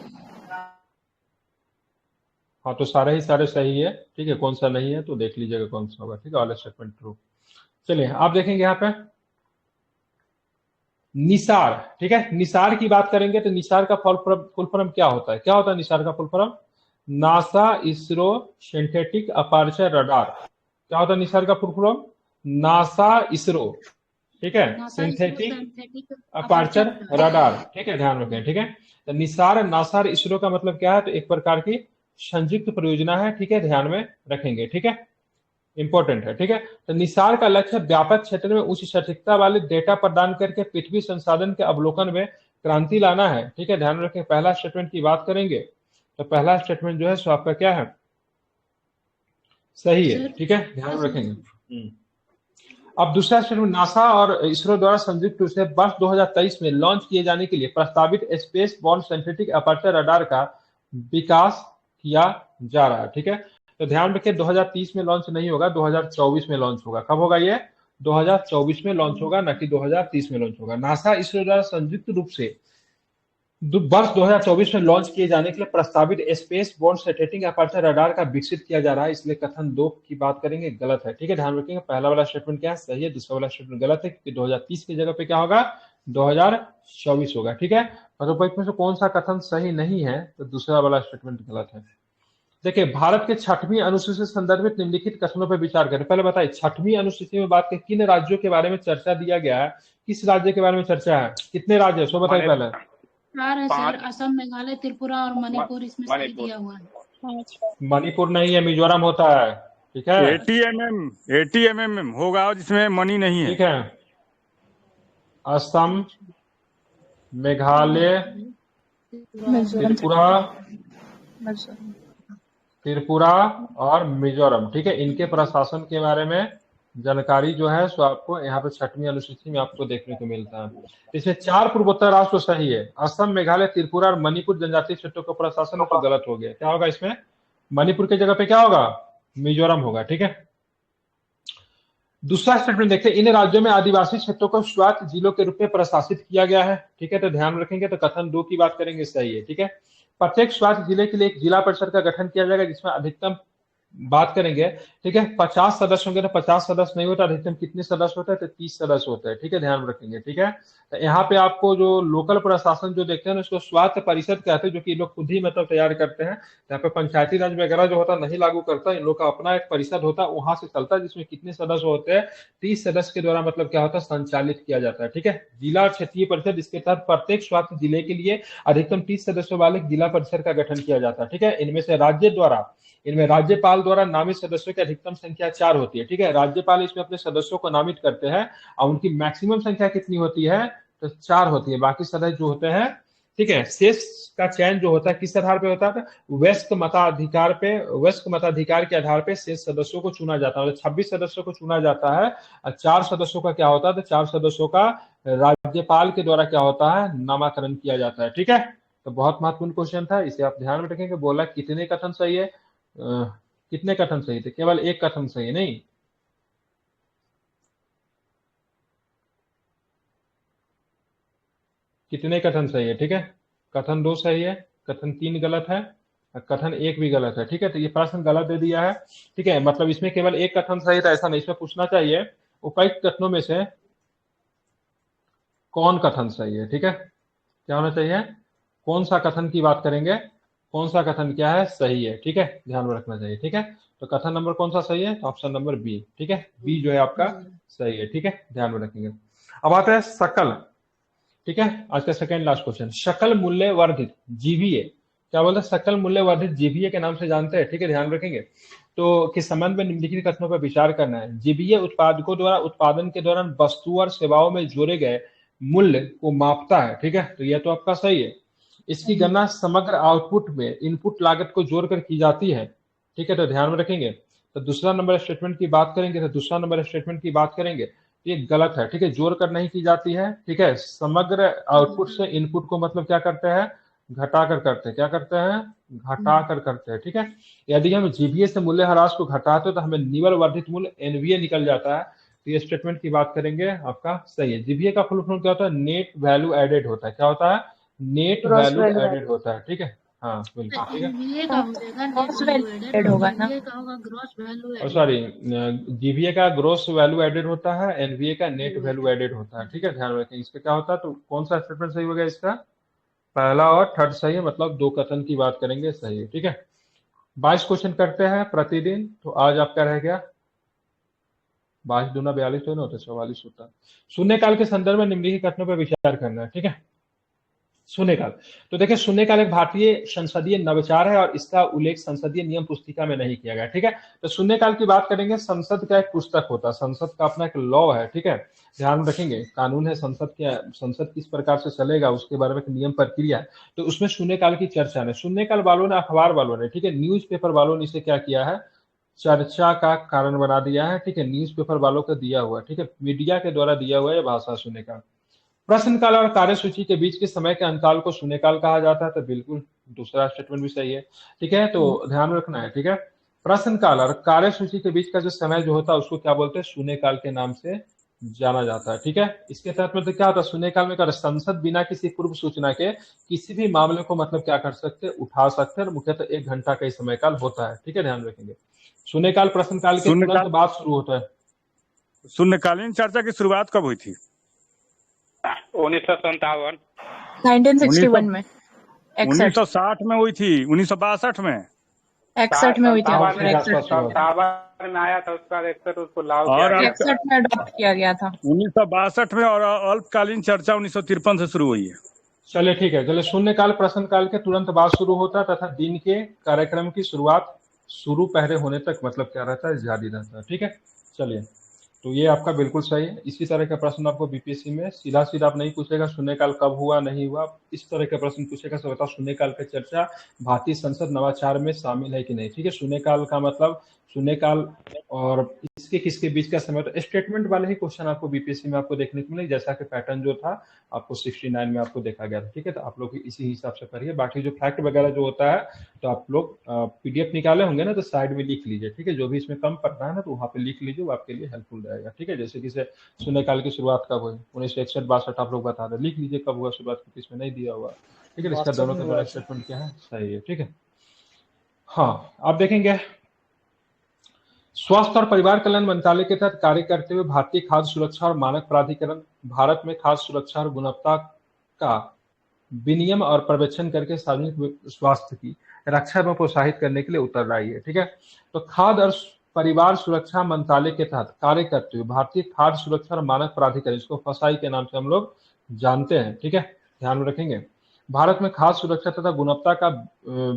हाँ, तो सारे सही है। ठीक है, कौन सा नहीं है तो देख लीजिएगा कौन सा होगा। ठीक है, ऑल स्टेटमेंट ट्रू। चलिए आप देखेंगे यहाँ पे निसार। ठीक है, निसार की बात करेंगे तो निसार का फुल फॉर्म क्या होता है? क्या होता है निसार का full form? NASA ISRO synthetic aperture radar. क्या होता है निसार का फुल फॉर्म? नासा इसरो, ठीक है, सिंथेटिक अपर्चर रडार। ठीक है, ध्यान रखें। ठीक है, तो निसार नासार इसरो का मतलब क्या है? तो एक प्रकार की संयुक्त परियोजना है। ठीक है, ध्यान में रखेंगे। ठीक है, इंपॉर्टेंट है। ठीक है, तो निसार का लक्ष्य व्यापक क्षेत्र में उच्च सटीकता वाले डेटा प्रदान करके पृथ्वी संसाधन के अवलोकन में क्रांति लाना है। ठीक है, ध्यान रखें। पहला स्टेटमेंट की बात करेंगे तो पहला स्टेटमेंट जो है सो आपका क्या है? सही है। ठीक है, ध्यान रखेंगे। अब दूसरा स्टेटमेंट, नासा और इसरो द्वारा संयुक्त रूप से वर्ष 2023 में लॉन्च किए जाने के लिए प्रस्तावित space born synthetic aperture radar का विकास किया जा रहा है। ठीक है, तो ध्यान रखिए 2030 में लॉन्च नहीं होगा, 2024 में लॉन्च होगा। कब होगा ये? 2024 में लॉन्च होगा, ना कि 2030 में लॉन्च होगा। नासा इसरो द्वारा संयुक्त रूप से वर्ष 2024 में लॉन्च किए जाने के लिए प्रस्तावित space born synthetic aperture radar का विकसित किया जा रहा है, इसलिए कथन 2 की बात करेंगे गलत है। ठीक है, ध्यान रखेंगे। पहला वाला स्टेटमेंट क्या है? सही है। दूसरा वाला स्टेटमेंट गलत है क्योंकि 2030 की जगह पे क्या होगा? 2024 होगा। ठीक है, और में से कौन सा कथन सही नहीं है? तो दूसरा वाला स्टेटमेंट गलत है। देखिए, भारत के 6वीं अनुसूची से संदर्भित निम्नलिखित कथनों पर विचार करें। पहले बताइए 6वीं अनुसूची में बात किन राज्यों के बारे में चर्चा दिया गया है? किस राज्य के बारे में चर्चा है? कितने राज्य है सो बताइए पहले। 4 है सर, असम, मेघालय, त्रिपुरा और मणिपुर इसमें सही दिया हुआ है। मणिपुर नहीं है, मिजोरम होता है। ठीक है, 80 mm होगा जिसमें मनी नहीं है। ठीक है, असम, मेघालय, त्रिपुरा और मिजोरम। ठीक है, इनके प्रशासन के बारे में जानकारी जो है सो आपको यहाँ पे 6वीं अनुसूची में आपको देखने को मिलता है। इसमें 4 पूर्वोत्तर राष्ट्र तो सही है, असम, मेघालय, त्रिपुरा और मणिपुर जनजातीय क्षेत्रों का प्रशासन तो गलत हो गया। क्या होगा इसमें? मणिपुर की जगह पे क्या होगा? मिजोरम होगा। ठीक है, दूसरा स्टेटमेंट देखते हैं, इन राज्यों में आदिवासी क्षेत्रों को स्वायत्त जिलों के रूप में प्रशासित किया गया है। ठीक है, तो ध्यान रखेंगे। तो कथन 2 की बात करेंगे सही है। ठीक है, प्रत्येक स्वायत्त जिले के लिए एक जिला परिषद का गठन किया जाएगा जिसमें अधिकतम बात करेंगे। ठीक है, 50 सदस्य होंगे। तो 50 सदस्य नहीं होता, अधिकतम कितने सदस्य होते हैं? तो 30 सदस्य होते हैं। ठीक है, ध्यान रखेंगे। ठीक है, तो यहाँ पे आपको जो लोकल प्रशासन जो देखते हैं उसको स्वायत्त परिषद कहते हैं, जो कि लोग खुद ही मतलब तैयार करते हैं। यहाँ पे पंचायती राज वगैरह जो होता है नहीं लागू करता, इन लोग का अपना एक परिषद होता है, वहां से चलता है, जिसमें कितने सदस्य होते हैं? 30 सदस्य के द्वारा मतलब क्या होता है? संचालित किया जाता है। ठीक है, जिला और क्षेत्रीय परिषद, इसके तहत प्रत्येक स्वायत्त जिले के लिए अधिकतम 30 सदस्यों वाले जिला परिषद का गठन किया जाता है। ठीक है, इनमें राज्यपाल द्वारा नामित सदस्यों की अधिकतम संख्या 4 होती है। ठीक है, राज्यपाल इसमें अपने सदस्यों को नामित करते हैं और उनकी मैक्सिमम संख्या कितनी होती है? तो 4 होती है। बाकी सदस्य जो होते हैं, ठीक है, शेष का चयन जो होता है किस आधार पे होता है? वयस्क मताधिकार के आधार पे शेष सदस्यों को चुना जाता है। 26 सदस्यों को चुना जाता है और 4 सदस्यों का क्या होता है? तो 4 सदस्यों का राज्यपाल के द्वारा क्या होता है? नामाकरण किया जाता है। ठीक है, तो बहुत महत्वपूर्ण क्वेश्चन था, इसे आप ध्यान में रखेंगे। बोला कितने कथन सही है? कितने कथन सही थे? केवल एक कथन सही नहीं। कितने कथन सही है? ठीक है, कथन 2 सही है, कथन 3 गलत है, कथन 1 भी गलत है। ठीक है, तो ये प्रश्न गलत दे दिया है। ठीक है, मतलब इसमें केवल एक कथन सही था ऐसा नहीं, इसमें पूछना चाहिए उपयुक्त कथनों में से कौन कथन सही है। ठीक है, क्या होना चाहिए? कौन सा कथन की बात करेंगे? कौन सा कथन क्या है? सही है। ठीक है, ध्यान में रखना चाहिए। ठीक है, तो कथन नंबर कौन सा सही है? Option number B. ठीक है, बी जो है आपका सही है। ठीक है, ध्यान में रखेंगे। अब आते हैं सकल। ठीक है, आज का सेकंड लास्ट क्वेश्चन, सकल मूल्य वर्धित जीवीए। क्या बोलते हैं? सकल मूल्य वर्धित जीवीए के नाम से जानते हैं। ठीक है, ध्यान रखेंगे। तो किस संबंध में निम्नलिखित कथनों पर विचार करना है? जीवीए उत्पादकों द्वारा उत्पादन के दौरान वस्तु और सेवाओं में जोड़े गए मूल्य को मापता है। ठीक है, तो यह तो आपका सही है। इसकी गणना समग्र आउटपुट में इनपुट लागत को जोड़कर की जाती है। ठीक है, तो ध्यान में रखेंगे। तो दूसरा नंबर स्टेटमेंट की बात करेंगे, तो दूसरा नंबर स्टेटमेंट की बात करेंगे, ये गलत है, ठीक है, जोड़ कर नहीं की जाती है, ठीक है, समग्र आउटपुट से इनपुट को मतलब क्या करते हैं, घटा कर करते हैं, क्या करते हैं, घटा कर करते हैं, ठीक है। यदि हम जीवीए से मूल्य ह्रास को घटाते हैं तो हमें निवल वर्धित मूल्य एनवीए निकल जाता है। तो ये स्टेटमेंट की बात करेंगे आपका सही है। जीवीए का फुल फॉर्म क्या होता है, नेट वैल्यू एडेड होता है, क्या होता है, नेट वैल्यू एडेड होता है, ठीक है, हाँ बिल्कुल, ठीक है। एनवीए का हो जाएगा net gross value value added, add होगा ना। एनवीए का होगा gross value added. Sorry, GVA का ग्रोस वैल्यू एडेड होता है, एनवीए का नेट वैल्यू एडेड होता है, ठीक है, ध्यान रखें। इसका क्या होता है, तो कौन सा स्टेटमेंट सही होगा, इसका पहला और थर्ड सही है, मतलब दो कथन की बात करेंगे सही है, ठीक है। 22 क्वेश्चन करते हैं प्रतिदिन, तो आज आपका रह गया 22 दूना 42 तो नहीं होता, 44 होता। शून्यकाल के संदर्भ में निम्नलिखित कथनों पर विचार करना है, ठीक है। शून्यकाल, तो देखिए शून्यकाल एक भारतीय संसदीय नवाचार है और इसका उल्लेख संसदीय नियम पुस्तिका में नहीं किया गया, ठीक है। तो शून्यकाल की बात करेंगे, संसद का एक पुस्तक होता है, संसद का अपना एक लॉ है, ठीक है, ध्यान रखेंगे, कानून है संसद के, संसद किस प्रकार से चलेगा उसके बारे में एक नियम प्रक्रिया है। तो उसमें शून्यकाल की चर्चा है। शून्यकाल वालों ने, अखबार वालों ने, ठीक है, न्यूज़पेपर वालों ने इसे क्या किया है, चर्चा का कारण बना दिया है, ठीक है, न्यूज़पेपर वालों को दिया हुआ, ठीक है, मीडिया के द्वारा दिया हुआ है भाषा शून्यकाल। प्रश्नकाल और कार्यसूची के बीच के समय के अंतराल को शून्यकाल कहा जाता है, तो बिल्कुल दूसरा स्टेटमेंट भी सही है, ठीक है, तो ध्यान रखना है, ठीक है। प्रश्नकाल और कार्यसूची के बीच का जो समय जो होता है उसको क्या बोलते हैं, शून्यकाल के नाम से जाना जाता है, ठीक है। इसके तहत मतलब क्या होता है, शून्यकाल में क्या, संसद बिना किसी पूर्व सूचना के किसी भी मामले को मतलब क्या कर सकते, उठा सकते हैं, और मुख्यतः 1 घंटा का समय काल होता है, ठीक है, ध्यान रखेंगे। शून्यकाल प्रश्नकाल के तुरंत बाद शुरू होता है। शून्यकालीन चर्चा की शुरुआत कब हुई थी? 1957 1961 में, 1960 में हुई थी, 1962 में, 61 में हुई थी, और फिर आसपास हुआ। 57 में आया था, उसके बाद 61 उसको लागू और किया गया। 61 में अडॉप्ट किया गया था। 1962 में, और अल्पकालीन चर्चा 1953 से शुरू हुई है। चलिए ठीक है, चलिए शून्यकाल प्रश्नकाल के तुरंत बाद शुरू होता है तथा दिन के कार्यक्रम की शुरुआत शुरू पहले होने तक मतलब क्या रहता है, जारी रहता है, ठीक है। चलिए, तो ये आपका बिल्कुल सही है। इसी तरह का प्रश्न आपको बीपीएससी में सीधा सीधा आप नहीं पूछेगा शून्यकाल कब हुआ नहीं हुआ, इस तरह का प्रश्न पूछेगा, सब बताओ शून्यकाल की चर्चा भारतीय संसद नवाचार में शामिल है कि नहीं, ठीक है। शून्यकाल का मतलब शून्यकाल और इसके किसके बीच का समय, तो स्टेटमेंट वाले ही क्वेश्चन आपको बीपीएससी में आपको देखने को मिले, जैसा कि पैटर्न जो था आपको 69 में आपको देखा गया था, ठीक है। तो आप लोग इसी हिसाब से पढ़िए। बाकी जो फैक्ट वगैरह जो होता है तो आप लोग पीडीएफ निकाले होंगे ना, तो साइड में लिख लीजिए, ठीक है, जो भी इसमें कम पढ़ना है ना तो वहाँ पे लिख लीजिए, वो आपके लिए हेल्पफुल रहेगा, ठीक है। जैसे कि शून्यकाल की शुरुआत कब हुई, 1961-62 आप लोग बता रहे, लिख लीजिए कब हुआ शुरुआत, क्योंकि इसमें नहीं दिया हुआ, ठीक है। इसका दोनों का दोनों स्टेटमेंट क्या है, सही है, ठीक है। हाँ, आप देखेंगे स्वास्थ्य और परिवार कल्याण मंत्रालय के तहत कार्य करते हुए भारतीय खाद्य सुरक्षा और मानक प्राधिकरण भारत में खाद्य सुरक्षा और गुणवत्ता का विनियमन और पर्यवेक्षण करके सार्वजनिक स्वास्थ्य की रक्षा एवं प्रोत्साहित करने के लिए उत्तरदायी है, ठीक है। तो खाद्य और परिवार सुरक्षा मंत्रालय के तहत कार्य करते हुए भारतीय खाद्य सुरक्षा और मानक प्राधिकरण, इसको फसाई के नाम से हम लोग जानते हैं, ठीक है, ध्यान में रखेंगे। भारत में खाद्य सुरक्षा तथा गुणवत्ता का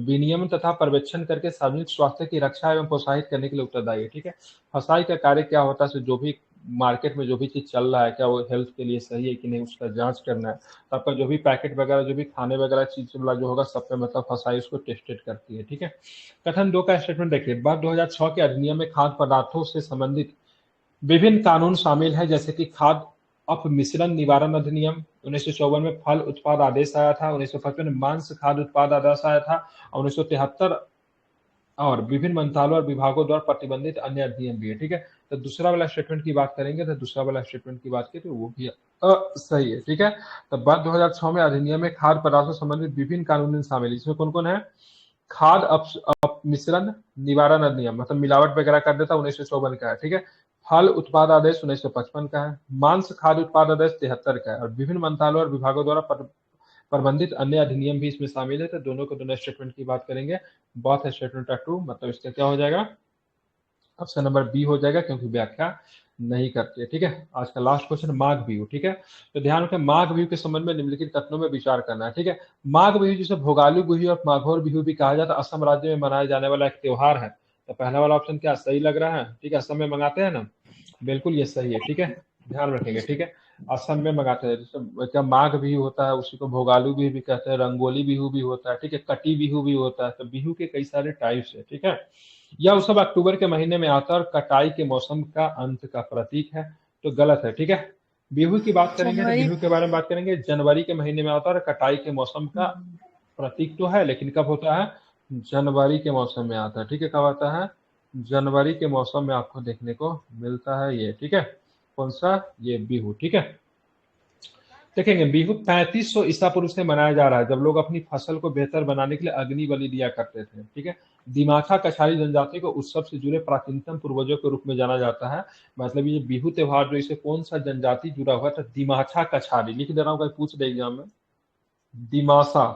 विनियमन तथा पर्यवेक्षण करके सार्वजनिक स्वास्थ्य की रक्षा एवं प्रोत्साहित करने के लिए उत्तरदायी है, ठीक है। फसाई का कार्य क्या होता है, जो भी मार्केट में जो भी चीज चल रहा है क्या वो हेल्थ के लिए सही है कि नहीं उसका जांच करना है। तो आपका जो भी पैकेट वगैरह जो भी खाने वगैरह चीज वाला जो होगा सब पे मतलब फसाई उसको टेस्टेड करती है, ठीक है। कथन 2 का स्टेटमेंट देखिए, वर्ष 2006 के अधिनियम में खाद्य पदार्थों से संबंधित विभिन्न कानून शामिल है, जैसे कि खाद्य अपमिश्रण निवारण अधिनियम, 1954 में फल उत्पाद आदेश आया था, 1955 में मांस खाद्य उत्पाद आदेश आया था, और 1973 और विभिन्न मंत्रालयों और विभागों द्वारा प्रतिबंधित अन्य अधिनियम भी है, ठीक है। तो दूसरा वाला स्टेटमेंट की बात करेंगे, तो दूसरा वाला स्टेटमेंट की बात की तो वो भी सही है, ठीक है। तो वर्ष 2006 में अधिनियम में खाद्य पदार्थों से संबंधित विभिन्न कानून शामिल, इसमें कौन कौन है, खाद्य अपमिश्रण निवारण अधिनियम, मतलब मिलावट वगैरह कर देता 1954 का है, ठीक है। फल उत्पाद आदेश 1955 का है, मांस खाद्य उत्पाद आदेश 73 का है, और विभिन्न मंत्रालयों और विभागों द्वारा प्रबंधित अन्य अधिनियम भी इसमें शामिल है। तो दोनों को दोनों स्टेटमेंट की बात करेंगे, बोथ स्टेटमेंट आर ट्रू, मतलब इसका क्या हो जाएगा, ऑप्शन नंबर बी हो जाएगा, क्योंकि व्याख्या नहीं करती है, ठीक है। आज का लास्ट क्वेश्चन माघ बिहू, ठीक है। तो ध्यान रखें माघ बिहू के संबंध में निम्नलिखित कथनों में विचार करना है, ठीक है। माघ बिहू जिसे भोगाली बिहू और माघोर बिहू भी कहा जाता है, असम राज्य में मनाया जाने वाला एक त्योहार है। तो पहला वाला ऑप्शन क्या सही लग रहा है, ठीक है, असम में मनाते हैं ना, बिल्कुल ये सही है, ठीक है, ध्यान रखेंगे, ठीक है। असम में मंगाते हैं। जैसे क्या माघ बिहू होता है, उसी को भोगालू बिहू भी कहते हैं, रंगोली बिहू भी होता है, ठीक है, कटी बिहू भी होता है। तो बिहू के कई सारे टाइप्स है, ठीक है। यह उत्सव अक्टूबर के महीने में आता है और कटाई के मौसम का अंत का प्रतीक है, तो गलत है, ठीक है। बिहू की बात करेंगे तो जनवरी। बिहू के बारे में बात करेंगे, जनवरी के महीने में आता है और कटाई के मौसम का प्रतीक तो है, लेकिन कब होता है, जनवरी के मौसम में आता है, ठीक है। कब आता है, जनवरी के मौसम में आपको देखने को मिलता है ये, ठीक है। कौन सा, ये बिहू, ठीक है। देखेंगे बिहू 3500 ईसा पूर्व से मनाया जा रहा है, जब लोग अपनी फसल को बेहतर बनाने के लिए अग्नि बलि दिया करते थे, ठीक है। दिमाखा कछारी जनजाति को उत्सव से जुड़े प्राचीनतम पूर्वजों के रूप में जाना जाता है। मतलब ये बिहू त्योहार जो, इसे कौन सा जनजाति जुड़ा हुआ था, दिमाखा कछारी, लिख दे रहा हूँ, कहीं पूछ दे एग्जाम में। दिमासा,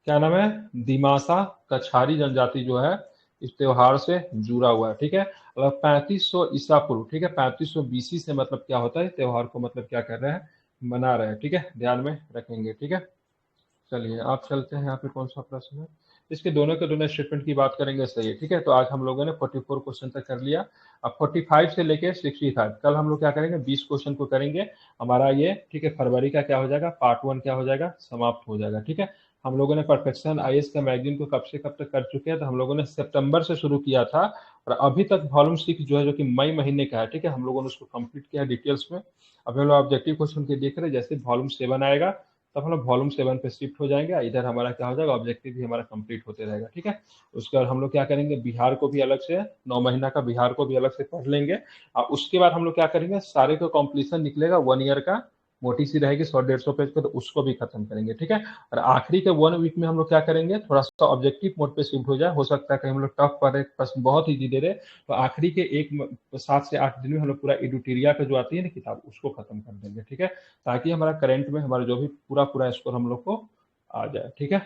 क्या नाम है, दिमासा कछारी जनजाति जो है इस त्योहार से जुड़ा हुआ है, ठीक है। और 3500 ईसा पूर्व, ठीक है, 3500 बीसी से मतलब क्या होता है, त्योहार को मतलब क्या कर रहे हैं, मना रहे हैं, ठीक है, ध्यान में रखेंगे, ठीक है। चलिए आप चलते हैं, यहाँ पे कौन सा प्रश्न है, इसके दोनों के दोनों स्टेटमेंट की बात करेंगे, सही है, ठीक है। तो आज हम लोगों ने 44 क्वेश्चन तक कर लिया। अब 45 से लेके 65 कल हम लोग क्या करेंगे, 20 क्वेश्चन को करेंगे हमारा ये, ठीक है। फरवरी का क्या हो जाएगा, पार्ट 1 क्या हो जाएगा, समाप्त हो जाएगा, ठीक है। हम लोगों ने परफेक्शन आईएएस का मैगजीन को कब से कब तक कर चुके हैं, तो हम लोगों ने सितंबर से शुरू किया था और अभी तक वॉल्यूम 6 जो है, जो कि मई महीने का है, ठीक है, हम लोगों ने उसको कंप्लीट किया डिटेल्स में। अब हम लोग ऑब्जेक्टिव क्वेश्चन के देख रहे हैं, जैसे वॉल्यूम 7 आएगा तब हम लोग वॉल्यूम 7 पे शिफ्ट हो जाएंगे, इधर हमारा क्या हो जाएगा, ऑब्जेक्टिव भी हमारा कंप्लीट होते रहेगा, ठीक है। उसके बाद हम लोग क्या करेंगे, बिहार को भी अलग से 9 महीना का बिहार को भी अलग से पढ़ लेंगे। और उसके बाद हम लोग क्या करेंगे, सारे का कॉम्प्लीशन निकलेगा 1 ईयर का, मोटी सी रहेगी 100-150 पेज का, तो उसको भी खत्म करेंगे, ठीक है। और आखिरी के 1 वीक में हम लोग क्या करेंगे, थोड़ा सा ऑब्जेक्टिव मोड पे शिफ्ट हो जाए, हो सकता है कि हम लोग टफ पर एक प्रश्न बहुत इजी दे रहे, तो आखिरी के 7 से 8 दिन में हम लोग पूरा एडुटेरिया का जो आती है ना किताब, उसको खत्म कर देंगे, ठीक है, ताकि हमारा करंट में हमारा जो भी पूरा स्कोर हम लोग को आ जाए, ठीक है।